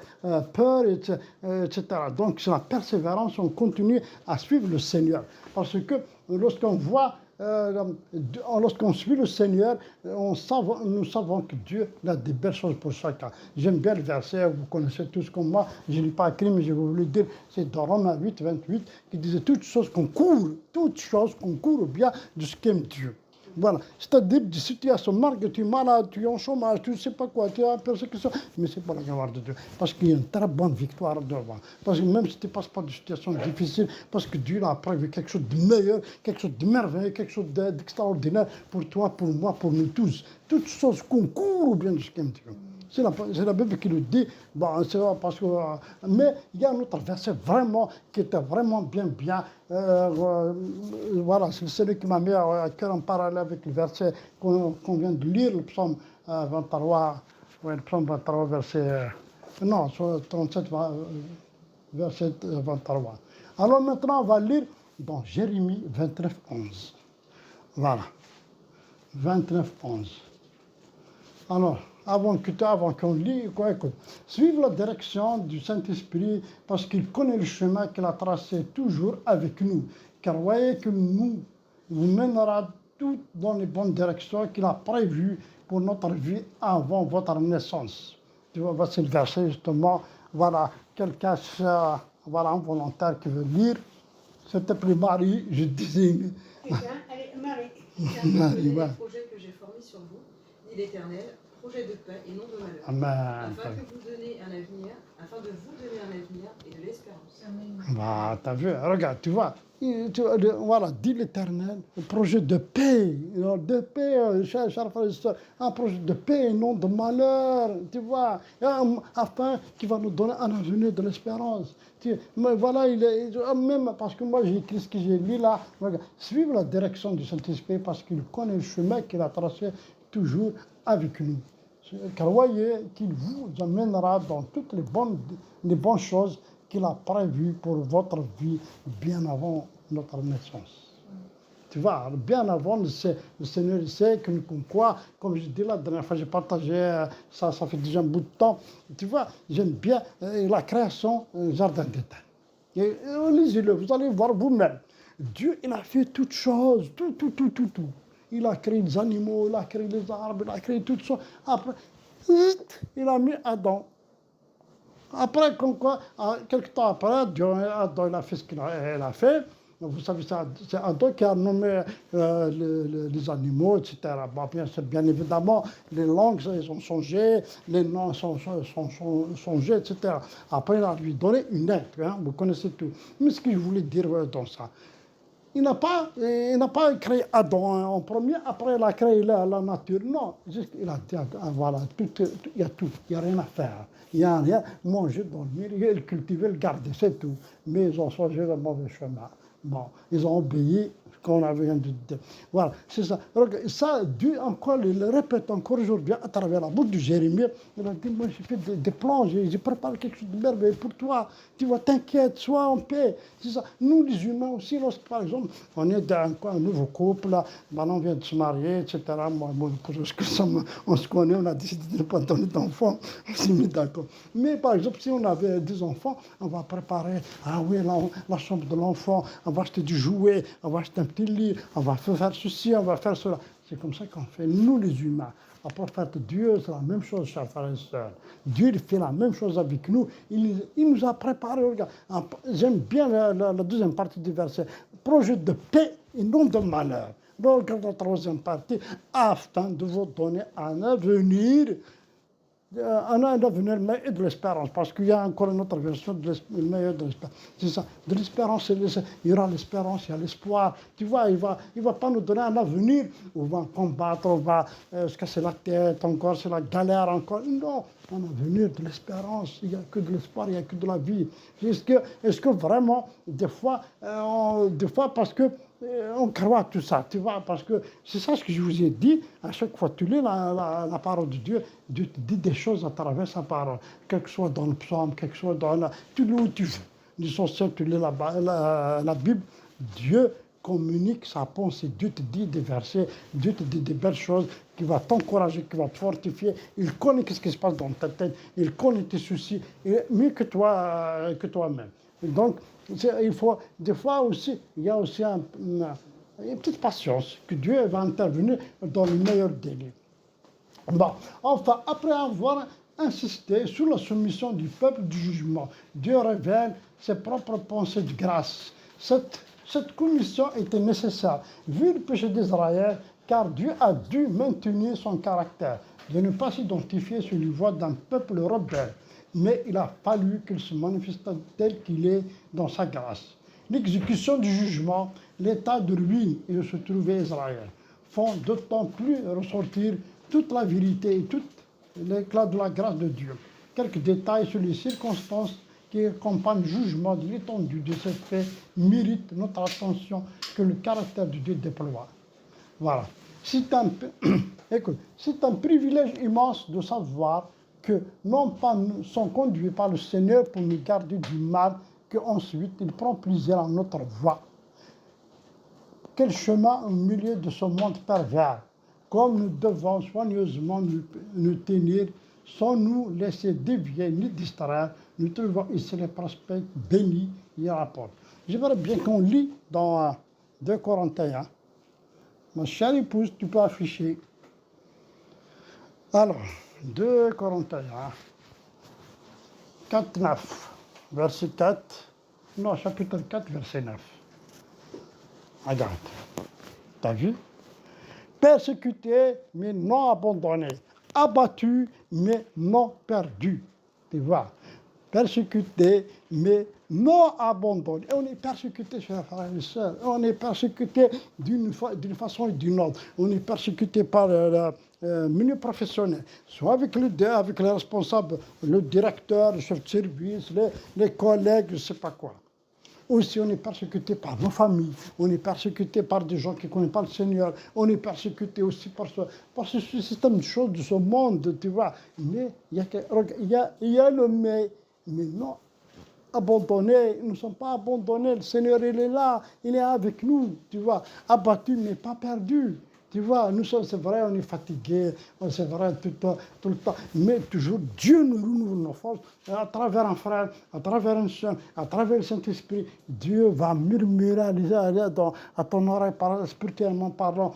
peur, etc. Donc, c'est la persévérance, on continue à suivre le Seigneur. Parce que lorsqu'on voit lorsqu'on suit le Seigneur, nous savons que Dieu a des belles choses pour chacun. J'aime bien le verset, vous connaissez tous comme moi, je ne l'ai pas écrit, mais je vais vous le dire, c'est dans Romains 8, 28, qui disait toutes choses concourent au bien de ce qu'aime Dieu. Voilà, c'est-à-dire si tu as ce marque, tu es malade, tu es en chômage, tu ne sais pas quoi, tu es en persécution, mais c'est pas la gloire de Dieu, parce qu'il y a une très bonne victoire devant. Parce que même si tu ne passes pas de situations difficiles, parce que Dieu a prévu quelque chose de meilleur, quelque chose de merveilleux, quelque chose d'extraordinaire pour toi, pour moi, pour nous tous. Toutes choses concourent au bien de ce qu'aime Dieu. C'est la Bible qui le dit, bon, c'est parce que, mais il y a un autre verset vraiment, qui était vraiment bien, voilà, c'est celui qui m'a mis à cœur en parallèle avec le verset qu'on vient de lire, le psaume 23, ouais, le psaume 23, verset, non, 37, verset 23. Alors maintenant, on va lire dans Jérémie 29, 11. Voilà, 29, 11. Alors, avant qu'on lit, écoute, suivre la direction du Saint-Esprit parce qu'il connaît le chemin qu'il a tracé toujours avec nous. Car voyez que nous mènera tout dans les bonnes directions qu'il a prévues pour notre vie avant votre naissance. Tu vois, c'est le verset justement, voilà, quelqu'un, voilà, un volontaire qui veut lire. C'était plus Marie, je disais. Allez, Marie. Le projet que j'ai formé sur vous, dit l'Éternel, projet de paix et non de malheur, Amen. afin de vous donner un avenir et de l'espérance. Bah, t'as vu, regarde, tu vois, voilà, dit l'Éternel, un projet de paix, un projet de paix et non de malheur, tu vois, afin qu'il va nous donner un avenir de l'espérance. Mais voilà, même parce que moi j'ai écrit ce que j'ai lu là, regarde, suivre la direction du Saint-Esprit parce qu'il connaît le chemin qu'il a tracé toujours avec nous. Car voyez qu'il vous amènera dans toutes les bonnes choses qu'il a prévues pour votre vie bien avant notre naissance. Tu vois, bien avant, le Seigneur sait que comme quoi, comme je dis la dernière fois, j'ai partagé ça fait déjà un bout de temps. Tu vois, j'aime bien la création Jardin d'Éden. Lisez-le, vous allez voir vous-même. Dieu, il a fait toutes choses, tout. Il a créé les animaux, il a créé les arbres, il a créé toutes choses. Après, il a mis Adam. Après, comme quoi, quelques temps après, Adam il a fait ce qu'il a fait. Vous savez, c'est Adam qui a nommé les animaux, etc. Bon, bien évidemment, les langues ils ont changé, les noms sont changés, etc. Après, il a lui donné une lettre, hein, vous connaissez tout. Mais ce que je voulais dire dans ça, il n'a pas créé Adam en premier, après il a créé la nature. Non, juste, il a dit, voilà, il y a tout, il n'y a rien à faire. Il n'y a rien, manger, dormir, cultiver, le garder, c'est tout. Mais ils ont changé le mauvais chemin. Bon, ils ont obéi ce qu'on avait de dire. Voilà, c'est ça. Donc, ça, Dieu encore, il le répète encore aujourd'hui à travers la bouche de Jérémie. Il a dit, moi j'ai fait des plans, j'ai préparé quelque chose de merveilleux pour toi. Tu vois, t'inquiète, sois en paix. C'est ça. Nous, les humains aussi, lorsque par exemple, on est dans un nouveau couple, là, maintenant on vient de se marier, etc. Moi, on se connaît, on a décidé de ne pas donner d'enfants, on s'est mis d'accord. Mais par exemple, si on avait des enfants, on va préparer, la chambre de l'enfant, on va acheter du jouet, on va acheter un petit lit, on va faire ceci, on va faire cela. C'est comme ça qu'on fait, nous les humains. Après, fait, Dieu, c'est la même chose, chers frères et sœurs. Dieu, il fait la même chose avec nous. Il nous a préparé, regarde. J'aime bien la deuxième partie du verset. Projet de paix et non de malheur. Donc, la troisième partie, afin de vous donner un avenir meilleur et de l'espérance, parce qu'il y a encore une autre version de meilleur de l'espérance. C'est ça, de l'espérance, il y aura l'espérance, il y a l'espoir. Tu vois, il va pas nous donner un avenir où on va combattre, on va se casser la tête, encore c'est la galère, encore. Non, un avenir de l'espérance, il n'y a que de l'espoir, il n'y a que de la vie. Est-ce que vraiment, des fois parce que on croit tout ça, tu vois, parce que c'est ça ce que je vous ai dit, à chaque fois que tu lis la parole de Dieu, Dieu te dit des choses à travers sa parole, quel que soit dans le psaume, quel que soit dans tu lis où tu veux. L'essentiel, tu lis la Bible, Dieu communique sa pensée, Dieu te dit des versets, Dieu te dit des belles choses qui va t'encourager, qui va te fortifier. Il connaît ce qui se passe dans ta tête, il connaît tes soucis, mieux que toi-même. Donc, il faut, des fois aussi, il y a aussi une petite patience, que Dieu va intervenir dans le meilleur délai. Bon, enfin, après avoir insisté sur la soumission du peuple du jugement, Dieu révèle ses propres pensées de grâce. Cette commission était nécessaire, vu le péché d'Israël, car Dieu a dû maintenir son caractère, de ne pas s'identifier sur les voies d'un peuple rebelle. Mais il a fallu qu'il se manifeste tel qu'il est dans sa grâce. L'exécution du jugement, l'état de ruine où se trouvait Israël, font d'autant plus ressortir toute la vérité et tout l'éclat de la grâce de Dieu. Quelques détails sur les circonstances qui accompagnent le jugement de l'étendue de ces faits méritent notre attention que le caractère de Dieu déploie. Voilà. C'est un privilège immense de savoir que non pas nous sommes conduits par le Seigneur pour nous garder du mal, qu'ensuite il prend plaisir à notre voie. Quel chemin au milieu de ce monde pervers, comme nous devons soigneusement nous tenir sans nous laisser dévier ni distraire. Nous trouvons ici les prospects bénis et rapportent. J'aimerais bien qu'on lit dans 2 Corinthiens. Ma chère épouse, tu peux afficher. Alors, 2 Corinthiens, 4, 9, verset 4, non, chapitre 4, verset 9. Regarde, t'as vu? Persécuté, mais non abandonné. Abattu, mais non perdu. Tu vois? Persécuté, mais non abandonné. Et on est persécuté, chers frères et sœurs. On est persécuté d'une façon ou d'une autre. On est persécuté par le milieu professionnel, soit avec les responsables, le directeur, le chef de service, les collègues, je ne sais pas quoi. Aussi, on est persécuté par nos familles, on est persécuté par des gens qui ne connaissent pas le Seigneur, on est persécuté aussi par ce système de choses de ce monde, tu vois. Mais il y a le mais non abandonné, nous ne sommes pas abandonnés, le Seigneur il est là, il est avec nous, tu vois, abattu mais pas perdu. Tu vois, nous sommes, c'est vrai, on est fatigué, c'est vrai, tout le temps, mais toujours Dieu nous renouvelle nos forces, à travers un frère, à travers une soeur, à travers le Saint-Esprit, Dieu va murmurer à ton oreille, spirituellement parlant,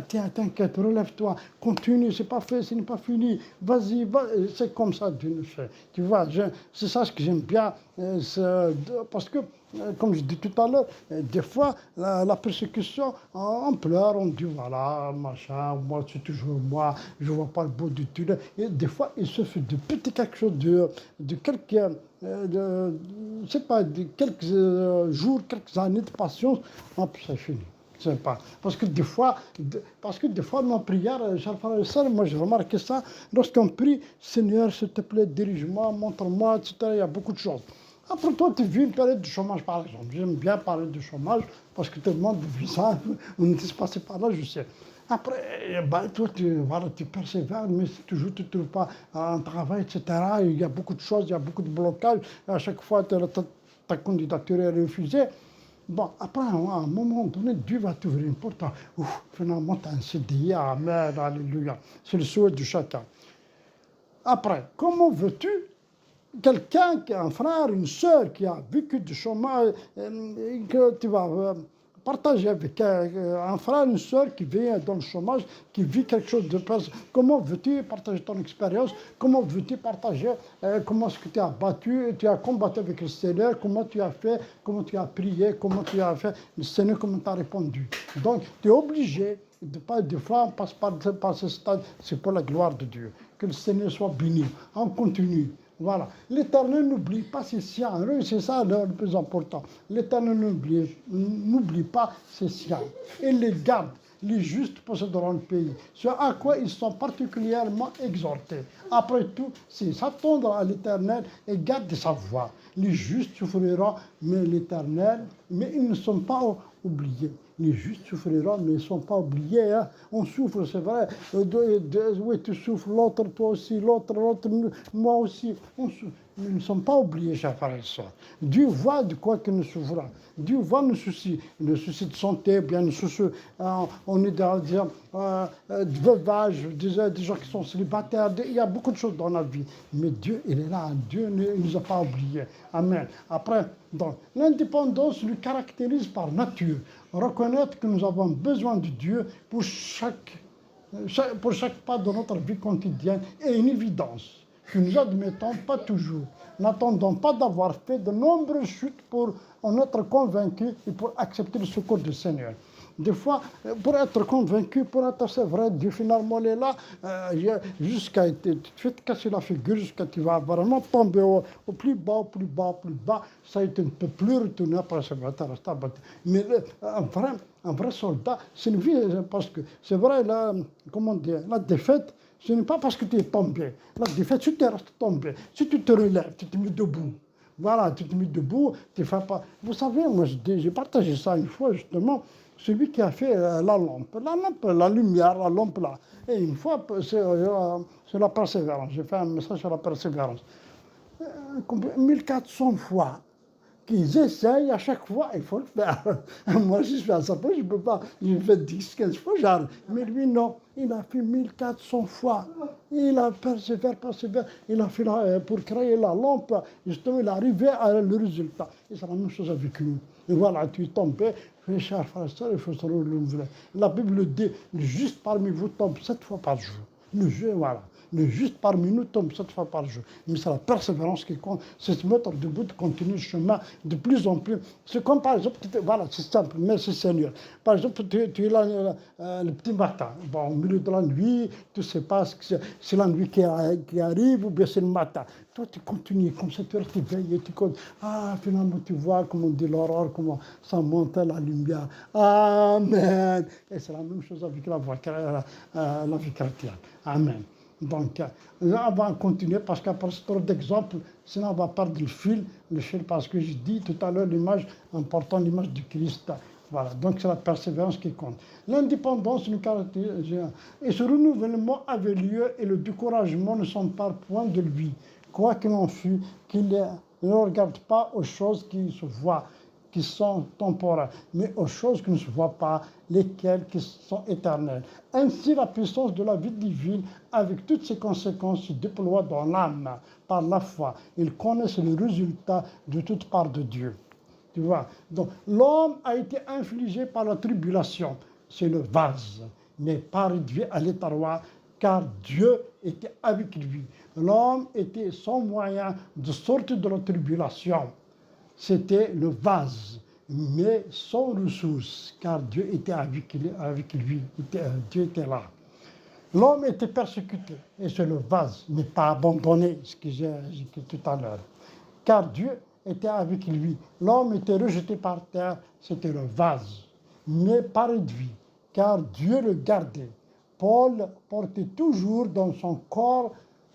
tiens, t'inquiète, relève-toi, continue, c'est pas fait, ce n'est pas fini, vas-y, c'est comme ça Dieu nous fait. Tu vois, c'est ça ce que j'aime bien, parce que, comme je dis tout à l'heure, des fois, la persécution, on pleure, on dit voilà, machin, moi c'est toujours moi, je ne vois pas le bout du tunnel. Et des fois, il se fait de petit quelque chose, de quelques, je sais pas, de quelques jours, quelques années de patience, hop, c'est fini. C'est pas. Parce que des fois, nos prières, chers frères et sœurs, moi j'ai remarqué ça, lorsqu'on prie, Seigneur, s'il te plaît, dirige-moi, montre-moi, etc., il y a beaucoup de choses. Après toi, tu vis une période de chômage, par exemple. J'aime bien parler de chômage parce que tout le monde vit ça. On est passé par là, je sais. Après, toi, tu persévères, mais si toujours tu ne trouves pas un travail, etc., il y a beaucoup de choses, il y a beaucoup de blocages. À chaque fois, ta candidature est refusée. Bon, après, à un moment donné, Dieu va t'ouvrir une porte. Ouf, finalement, tu as un CDI, amen, alléluia. C'est le souhait de chacun. Après, comment veux-tu quelqu'un, un frère, une sœur qui a vécu du chômage, que tu vas partager avec un frère, une sœur qui vit dans le chômage, qui vit quelque chose de personnel. Comment veux-tu partager ton expérience? Comment veux-tu partager comment est-ce que tu as battu, tu as combattu avec le Seigneur, comment tu as fait, comment tu as prié, comment tu as fait, le Seigneur, comment tu as répondu. Donc, tu es obligé, des fois, on passe par ce stade, c'est pour la gloire de Dieu. Que le Seigneur soit béni. On continue. Voilà. L'Éternel n'oublie pas ses siens. C'est ça le plus important. L'Éternel n'oublie pas ses siens. Il les garde. Les justes posséderont le pays. Ce à quoi ils sont particulièrement exhortés. Après tout, c'est s'attendre à l'Éternel et garder sa voie. Les justes souffriront, mais ils ne sont pas oubliés. Les justes souffriront, mais ils ne sont pas oubliés. Hein. On souffre, c'est vrai. Oui, tu souffres, l'autre, toi aussi, l'autre, moi aussi. Nous ne sommes pas oubliés, chers frères et sœurs. Dieu voit de quoi que nous souffrons. Dieu voit nos soucis de santé, bien nos soucis, on est dans de veuvage, des gens qui sont célibataires. Il y a beaucoup de choses dans la vie. Mais Dieu, il est là. Dieu ne nous a pas oubliés. Amen. Après, donc, l'indépendance nous caractérise par nature. Reconnaître que nous avons besoin de Dieu pour chaque pas de notre vie quotidienne est une évidence que nous admettons pas toujours. N'attendons pas d'avoir fait de nombreuses chutes pour en être convaincus et pour accepter le secours du Seigneur. Des fois, pour être convaincu, pour être c'est vrai, Dieu finalement il est là, jusqu'à tu te fais te casser la figure, jusqu'à tu vas vraiment tomber au plus bas, au plus bas, au plus bas, ça tu ne peux plus retourner après ce matin. Mais un vrai soldat, c'est une vie, parce que c'est vrai, comment dire, la défaite, ce n'est pas parce que tu es tombé. La défaite, si tu restes tombé, si tu te relèves, tu te mets debout. Voilà, tu te mets debout, tu ne fais pas. Vous savez, moi, j'ai partagé ça une fois, justement, celui qui a fait la lampe, la lumière, la lampe là. Et une fois, c'est la persévérance. J'ai fait un message sur la persévérance. 1400 fois qu'ils essayent, à chaque fois, il faut le faire. Moi, si je fais à sa place, je ne peux pas. J'ai fait 10, 15 fois, j'arrive. Mais lui, non. Il a fait 1400 fois. Il a persévéré. Il a fait pour créer la lampe. Justement, il est arrivé à le résultat. Et c'est la même chose avec nous. Et voilà, tu es tombé. Chers frères et sœurs, il faut se renouveler. La Bible dit, le juste parmi vous tombe 7 fois par jour. Le jeu, voilà. Le juste parmi nous tombe 7 fois par jour. Mais c'est la persévérance qui compte. C'est se mettre debout, de continuer le chemin de plus en plus. C'est comme par exemple, voilà, c'est simple, merci Seigneur. Par exemple, tu es là le petit matin, bon, au milieu de la nuit, tu ne sais pas si c'est la nuit qui arrive ou bien c'est le matin. Toi, tu continues, comme ça, tu restes éveillé, tu continues. Ah, finalement, tu vois, comme on dit, l'aurore, comment ça monte la lumière. Amen. Et c'est la même chose avec la vie chrétienne. Amen. Donc, on va continuer parce qu'après c'est trop d'exemples, sinon on va perdre le fil, parce que je dis tout à l'heure l'image, important l'image du Christ. Voilà, donc c'est la persévérance qui compte. L'indépendance nous caractérise, et ce renouvellement avait lieu et le découragement ne s'empare point de lui, quoi qu'il en fût, qu'il ne regarde pas aux choses qui se voient, qui sont temporaires, mais aux choses qui ne se voient pas, lesquelles qui sont éternelles. Ainsi, la puissance de la vie divine, avec toutes ses conséquences, se déploie dans l'âme par la foi. Ils connaissent le résultat de toute part de Dieu. Tu vois, donc l'homme a été infligé par la tribulation, c'est le vase, mais pas réduit à l'état, car Dieu était avec lui. L'homme était sans moyen de sortir de la tribulation. C'était le vase, mais sans ressources, car Dieu était avec lui, Dieu était là. L'homme était persécuté, et c'est le vase, mais pas abandonné, ce que j'ai dit tout à l'heure. Car Dieu était avec lui. L'homme était rejeté par terre, c'était le vase, mais pas réduit, car Dieu le gardait. Paul portait toujours dans son corps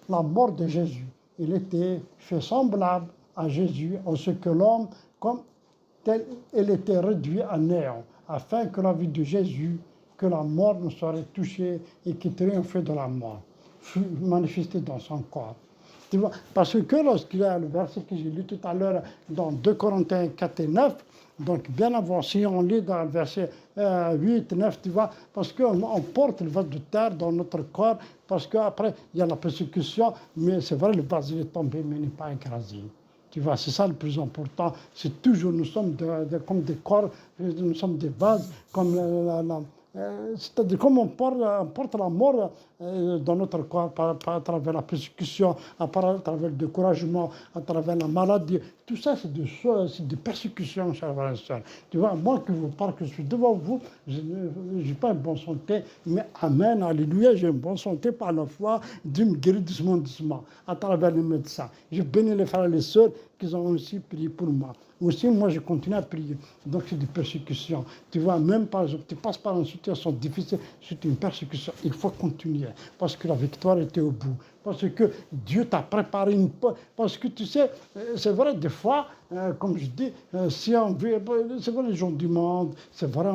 la mort de Jésus. Il était fait semblable à Jésus, en ce que l'homme, comme tel, il était réduit à néant, afin que la vie de Jésus, que la mort ne saurait toucher et qui triomphait de la mort, fut manifestée dans son corps. Tu vois, parce que lorsqu'il y a le verset que j'ai lu tout à l'heure dans 2 Corinthiens 4 et 9, donc bien avant, si on lit dans le verset 8, 9, tu vois, parce qu'on porte le vase de terre dans notre corps, parce qu'après, il y a la persécution, mais c'est vrai, le vase est tombé, mais il n'est pas écrasé. Tu vois, c'est ça le plus important. C'est toujours, nous sommes comme des corps, nous sommes des vases, comme c'est-à-dire comme on porte la mort dans notre corps à travers la persécution, à travers le découragement, à travers la maladie. Tout ça, c'est des choses, c'est des persécutions, chers frères et sœurs. Tu vois, moi qui vous parle, que je suis devant vous, je n'ai pas une bonne santé, mais amen, alléluia, j'ai une bonne santé par la foi. Dieu me guérit doucement, à travers les médecins. Je bénis les frères et les sœurs qui ont aussi prié pour moi. Aussi, moi, je continue à prier. Donc, c'est des persécutions. Tu vois, même par exemple, tu passes par une situation difficile, c'est une persécution. Il faut continuer. Parce que la victoire était au bout. Parce que Dieu t'a préparé une... Parce que tu sais, c'est vrai, des fois, comme je dis, si on veut... C'est vrai, les gens du monde, c'est vrai,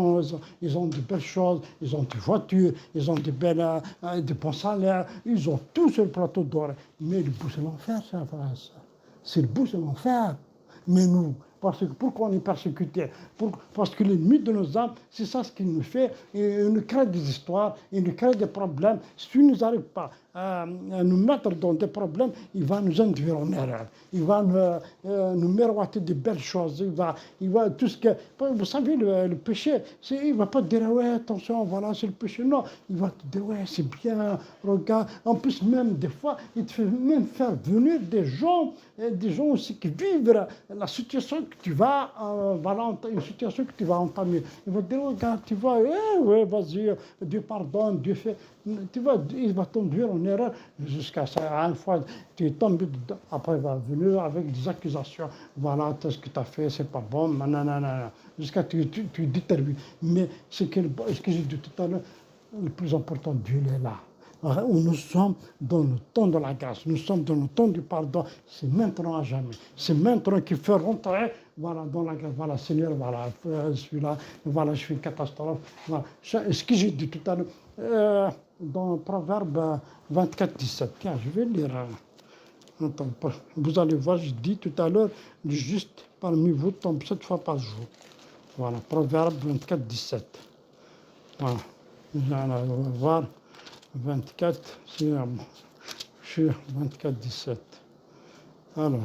ils ont de belles choses, ils ont des voitures, ils ont des bons salaires, ils ont tout sur le plateau d'or. Mais le bout, c'est l'enfer, ça, frère. c'est le bout de l'enfer. Mais nous, pourquoi on est persécuté? Parce que l'ennemi de nos âmes, c'est ça ce qu'il nous fait. Il nous crée des histoires, il nous crée des problèmes. Si tu nous arrives pas à nous mettre dans des problèmes, il va nous induire en erreur. Il va nous miroiter de belles choses. Il va tout ce que... Vous savez, le péché, il ne va pas te dire, ouais, attention, voilà, c'est le péché. Non, il va te dire, ouais, c'est bien, regarde. En plus, même des fois, il te fait même faire venir des gens aussi qui vivent la situation que tu vas, une situation que tu vas entamer. Il va te dire, regarde, tu vas, ouais, vas-y, Dieu pardonne, Dieu fait... il va t'induire en erreur jusqu'à ça. Une fois, tu es tombé dedans. Après, il va venir avec des accusations. Voilà, ce que tu as fait, c'est pas bon, nanana. Jusqu'à tu détermines. Mais ce que j'ai dit tout à l'heure, le plus important, Dieu est là. Où nous sommes dans le temps de la grâce, nous sommes dans le temps du pardon, c'est maintenant à jamais. C'est maintenant qu'il fait rentrer, voilà, dans la grâce, voilà, Seigneur, voilà, je suis là, voilà, je suis une catastrophe. Voilà. Ce que j'ai dit tout à l'heure, dans Proverbe 24, 17, tiens, je vais lire. Attends, vous allez voir, je dis tout à l'heure, le juste parmi vous tombe 7 fois par jour. Voilà, Proverbe 24, 17. Voilà, vous allez voir. 24, c'est 24, 17. Alors,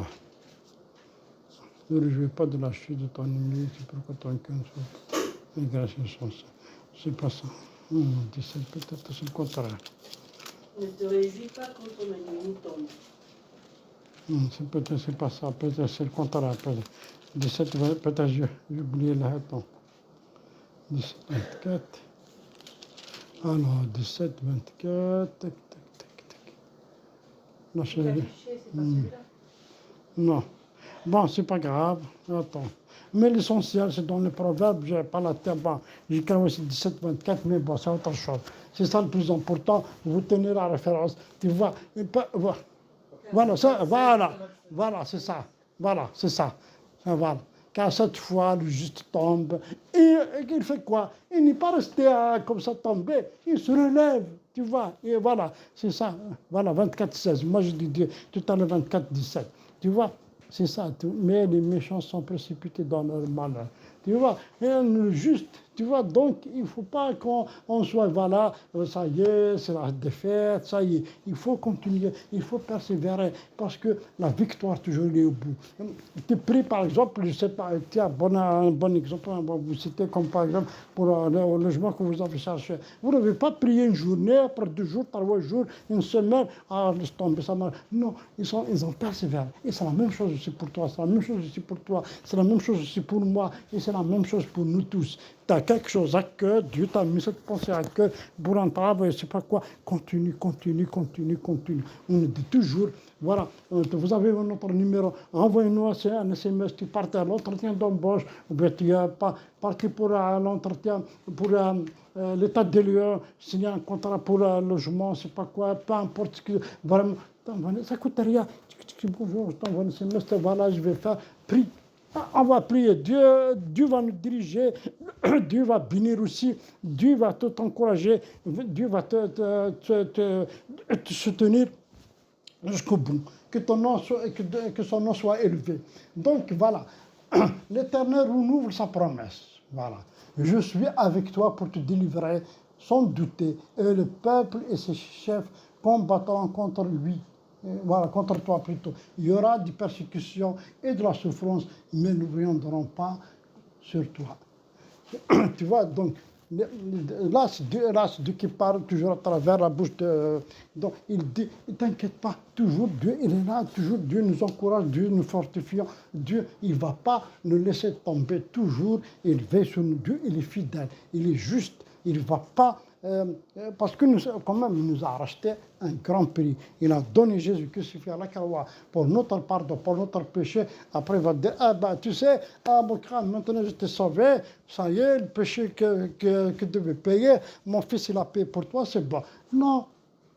ne réjouis pas de la chute de ton ennemi, c'est pourquoi ton cœur soit les gracieux sont ça. C'est pas ça. 17, peut-être c'est le contraire. Ne te réjouis pas quand ton ennemi tombe. Peut-être c'est pas ça, peut-être c'est le contraire. 17, peut-être j'ai oublié là, attends. 17, 24. Alors, 17, 24, tac. Non, c'est pas celui-là. Non. Bon, c'est pas grave. Attends. Mais l'essentiel, c'est dans les proverbes, j'ai pas la tête. Bon, j'ai quand même aussi 17, 24, mais bon, c'est autre chose. C'est ça le plus important. Vous tenez la référence. Tu vois, voilà, c'est ça. Voilà, c'est ça. Voilà. Car cette fois, le juste tombe. Et il fait quoi? Il n'est pas resté comme ça tombé. Il se relève, tu vois. Et voilà, c'est ça. Voilà, 24, 16. Moi, je dis tout à l'heure 24, 17. Tu vois, c'est ça. Mais les méchants sont précipités dans leur malheur. Tu vois, et le juste, tu vois, donc il ne faut pas qu'on soit, voilà, ça y est, c'est la défaite, ça y est. Il faut continuer, il faut persévérer, parce que la victoire toujours est au bout. Tu pries par exemple, je ne sais pas, tiens, un bon exemple, vous citez comme par exemple pour le logement que vous avez cherché. Vous n'avez pas prié une journée, après 2 jours, 3 jours, une semaine, laisse tomber, ça marche. Non, ils ont persévéré. Et c'est la même chose aussi pour toi, c'est la même chose aussi pour toi, c'est la même chose aussi pour moi, et c'est la même chose pour nous tous. Tu as quelque chose à cœur, Dieu t'a mis cette pensée à cœur pour un travail, je ne sais pas quoi. Continue. On dit toujours, voilà, vous avez notre numéro, envoyez-nous un SMS, tu partais à l'entretien d'embauche, ou bien tu es parti pour l'entretien, pour l'état des lieux, signer un contrat pour le logement, je ne sais pas quoi, peu importe ce que, vraiment, ça ne coûte rien. Bonjour, je t'envoie un SMS, voilà, je vais faire, prie. On va prier, Dieu va nous diriger, Dieu va bénir aussi, Dieu va t'encourager, Dieu va te soutenir jusqu'au bout, que son nom soit élevé. Donc voilà, l'Éternel renouve sa promesse. Voilà, je suis avec toi pour te délivrer sans douter, et le peuple et ses chefs combattront contre lui. Voilà, contre toi plutôt. Il y aura des persécutions et de la souffrance, mais nous ne viendrons pas sur toi. Tu vois, donc, là, c'est Dieu qui parle toujours à travers la bouche de... Donc, il dit, ne t'inquiète pas, toujours Dieu, il est là, toujours Dieu nous encourage, Dieu nous fortifie. Dieu, il ne va pas nous laisser tomber, toujours, il veille sur nous. Dieu, il est fidèle, il est juste, il ne va pas... parce que quand même, il nous a racheté un grand prix. Il a donné Jésus crucifié à la croix pour notre pardon, pour notre péché. Après, il va dire, tu sais, mon crâne, maintenant je t'ai sauvé, ça y est, le péché que tu devais payer, mon fils, il a payé pour toi, c'est bon. Non,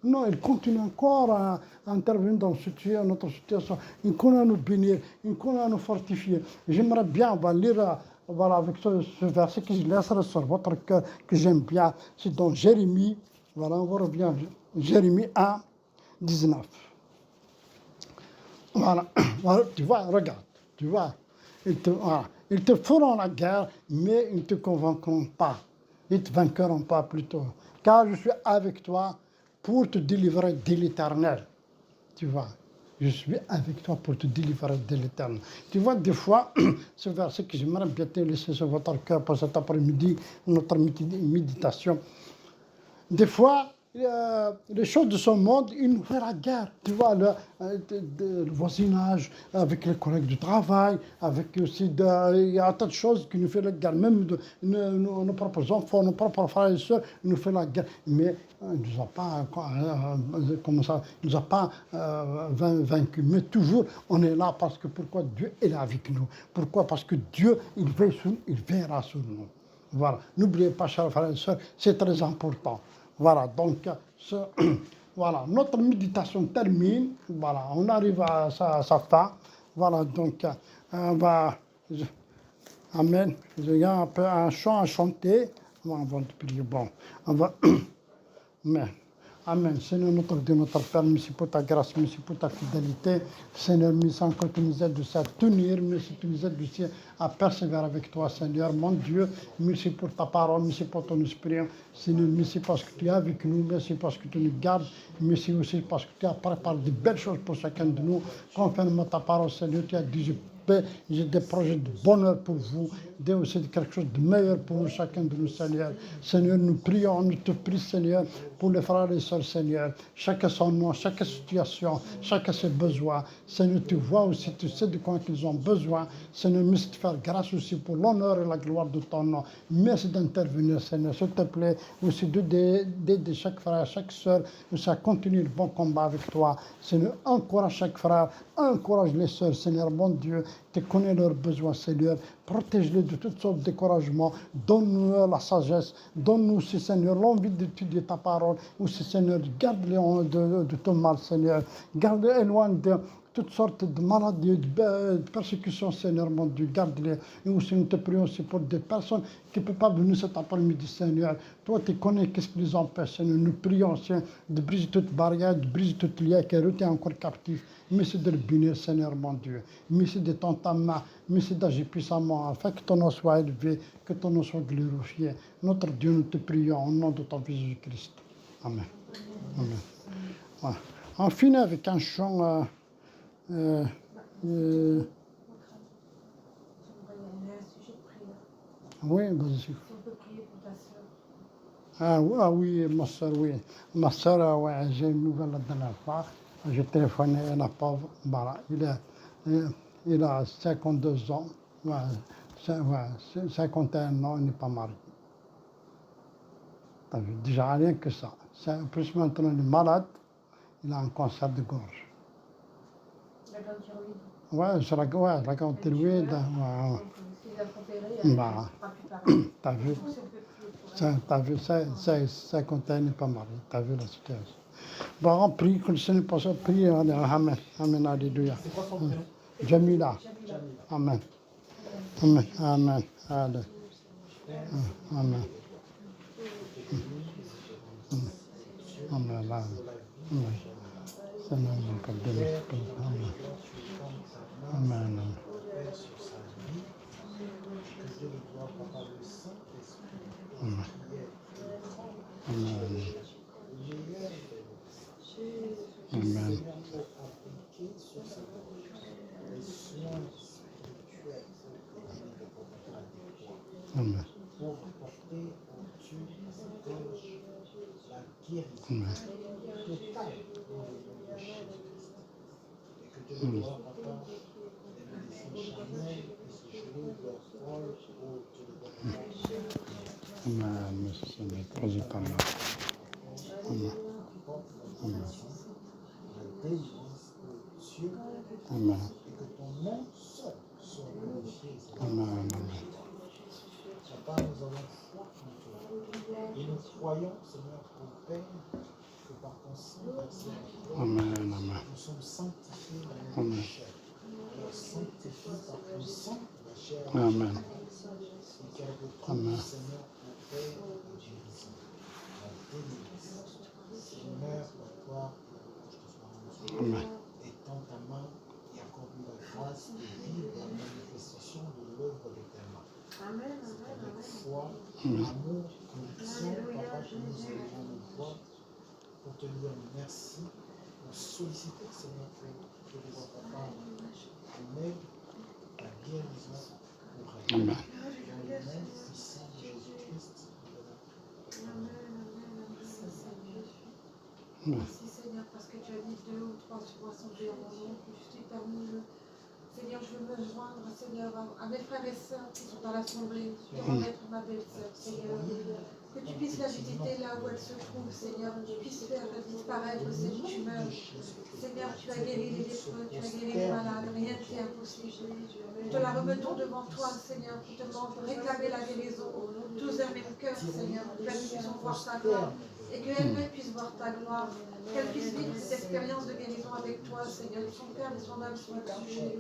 il continue encore à intervenir dans notre situation. Il continue à nous bénir, il continue à nous fortifier. J'aimerais bien, on va lire... Voilà, avec ce verset que je laisserai sur votre cœur, que j'aime bien, c'est dans Jérémie, voilà, on revient, Jérémie 1, 19. Voilà, voilà, tu vois, regarde, tu vois. Voilà. Ils te feront la guerre, mais ils ne te convaincront pas. Ils ne te vaincront pas plutôt. Car je suis avec toi pour te délivrer de l'Éternel. Tu vois, je suis avec toi pour te délivrer de l'Éternel. Tu vois, des fois, ce verset que j'aimerais bien te laisser sur votre cœur pour cet après-midi, notre méditation. Des fois, les choses de ce monde, ils nous font la guerre. Tu vois, le voisinage, avec les collègues du travail, avec aussi, il y a tant de choses qui nous font la guerre. Même nos propres enfants, nos propres frères et sœurs, ils nous font la guerre. Mais il ne nous a pas, comment ça, il nous a pas vaincus. Mais toujours, on est là parce que pourquoi Dieu est là avec nous. Pourquoi? Parce que Dieu, il veillera sur nous. Voilà. N'oubliez pas, chers frères et sœurs, c'est très important. Voilà, donc, voilà, notre méditation termine. Voilà, on arrive à sa fin. Voilà, donc, on va. Amen. Il y a un peu un chant à chanter. On va prier. Bon, on va. Mais, Amen. Seigneur, notre Dieu, notre Père, merci pour ta grâce, merci pour ta fidélité. Seigneur, merci encore que tu nous aides de s'y tenir, merci que tu nous aides aussi à persévérer avec toi, Seigneur. Mon Dieu, merci pour ta parole, merci pour ton esprit. Seigneur, merci parce que tu es avec nous, merci parce que tu nous gardes, merci aussi parce que tu as préparé de belles choses pour chacun de nous. Confirme ta parole, Seigneur, tu as dit, j'ai des projets de bonheur pour vous, des aussi quelque chose de meilleur pour chacun de nous, Seigneur. Seigneur, nous prions, nous te prions, Seigneur, pour les frères et sœurs, Seigneur. Chacun son nom, chaque situation, chacun ses besoins. Seigneur, tu vois aussi, tu sais de quoi ils ont besoin. Seigneur, merci de faire grâce aussi pour l'honneur et la gloire de ton nom. Merci d'intervenir, Seigneur. S'il te plaît, aussi d'aider chaque frère, chaque sœur, aussi à continuer le bon combat avec toi. Seigneur, encourage chaque frère, encourage les sœurs, Seigneur, mon Dieu. Tu connais leurs besoins, Seigneur. Protège-les de toutes sortes de découragements. Donne-nous la sagesse. Donne-nous aussi, Seigneur, l'envie d'étudier ta parole. Aussi, Seigneur, garde-les de ton mal, Seigneur. Garde-les loin de toutes sortes de maladies, de persécutions, Seigneur, mon Dieu. Garde-les. Et aussi, nous te prions aussi pour des personnes qui ne peuvent pas venir cet après-midi, Seigneur. Toi, tu connais qu'est-ce qui les empêche, Seigneur. Nous prions, Seigneur, de briser toute barrière, de briser toute lien qui est retenu encore captif. Merci de le bénir, Seigneur, mon Dieu. Merci de ton ta main. Merci d'agir puissamment afin que ton nom soit élevé, que ton nom soit glorifié. Notre Dieu, nous te prions au nom de ton Fils Jésus-Christ. Amen. Amen. Voilà. On finit avec un chant. J'aimerais un sujet de prière. Oui, vas-y. Si on peut prier pour ta sœur. Ah oui, ma soeur, oui. Ma soeur, ouais, j'ai une nouvelle la dernière fois. J'ai téléphoné à la pauvre. Voilà, il a 52 ans. Ouais, 51 ans, il n'est pas marié. T'as vu, déjà rien que ça. En plus, maintenant, il est malade. Il a un cancer de gorge. La glande thyroïde. Ouais, c'est la glande thyroïde. Ouais. S'il a opéré, Bah, ne sera plus pareil. t'as vu, Si on peut prier pour elle. t'as vu, 51 n'est pas marié. T'as vu la situation. Bon, on prie, que le Seigneur passe à prier. Amen, amen, alléluia. C'est quoi son prénom? Jamila. Amen. Amen, amen, amen. Amen. Amen, amen. Seigneur, nous pardonne. Amen. Amen, amen. Père sur sa vie, que Dieu le voit, Papa, le Saint-Esprit, Amen. Amen. Amen. Seigneur, pour appliquer sur sa vie les soins spirituels Amen. pour porter au-dessus de sa gorge la guérison Amen. totale au péché. Et que Dieu le voit, Papa, les médecins charnels et se geler leur parole autour de votre corps. Amen. Merci Seigneur. Praise ta main. Amen. Amen. La délivrance de Dieu Amen. et que ton nom seul soit glorifié. Amen. Amen. Papa, nous avons foi en toi. Et nous croyons, Seigneur, au Père, que par ton sang versé, Amen. Amen. nous sommes sanctifiés dans Amen. notre chair. Alors sanctifiés par ton sang, la chair, Amen. et qu'elle retrouve, Amen. Seigneur, au Père, la guérison, la délivrance. Seigneur, la gloire et la louange te soient rendues. Amen. Étends ta main foi, amour, conviction, papa, que nous avons nos voix pour te dire merci, pour solliciter, Seigneur, que les papa en aide la guérison pour elle. Amen. Dans le nom puissant de Jésus-Christ. Merci Seigneur parce que tu as dit 2 ou 3 fois rassemblés en mon nom, que je suis parmi eux. Seigneur, je veux me joindre, Seigneur, à mes frères et sœurs qui sont dans l'assemblée, te remettre ma belle-sœur, Seigneur. Que tu puisses la visiter là où elle se trouve, Seigneur, que tu puisses faire disparaître ces tumeurs. Seigneur, tu as guéri les lépreux, tu as guéri les malades, rien ne t'est impossible. Nous te la remettons devant toi, Seignor, pour te réclamer la guérison, tous d'un même cœur, Seigneur, pour qu'elles puissent voir ta gloire et qu'elles puissent voir ta gloire. Qu'elle puisse vivre cette expérience de guérison avec toi, Seigneur. Son cœur et son âme soient touchés.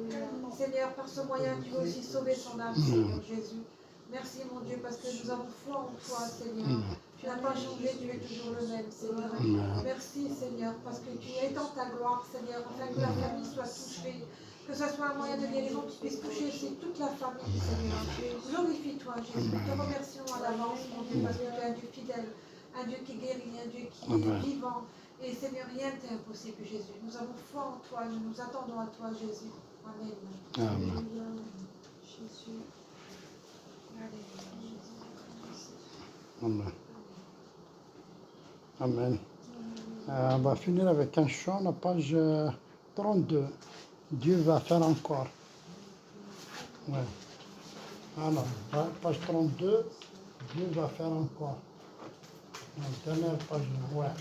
Seigneur, par ce moyen, tu veux aussi sauver son âme, Seigneur Jésus. Merci, mon Dieu, parce que nous avons foi en toi, Seigneur. Tu n'as pas changé, tu es toujours le même, Seigneur. Merci, Seigneur, parce que tu étends ta gloire, Seigneur, afin que la famille soit touchée. Que ce soit un moyen de guérison qui puisse toucher aussi toute la famille, Seigneur. Glorifie-toi, Jésus. Nous te remercions à l'avance, mon Dieu, parce que tu es un Dieu fidèle, un Dieu qui guérit, un Dieu qui est vivant. Et Seigneur, rien n'est impossible, Jésus. Nous avons foi en toi, nous nous attendons à toi, Jésus. Amen. Amen. Jésus. Amen. Amen. On va finir avec un chant, la page 32. Dieu va faire encore. Ouais. Alors, page 32, Dieu va faire encore. La dernière page, ouais.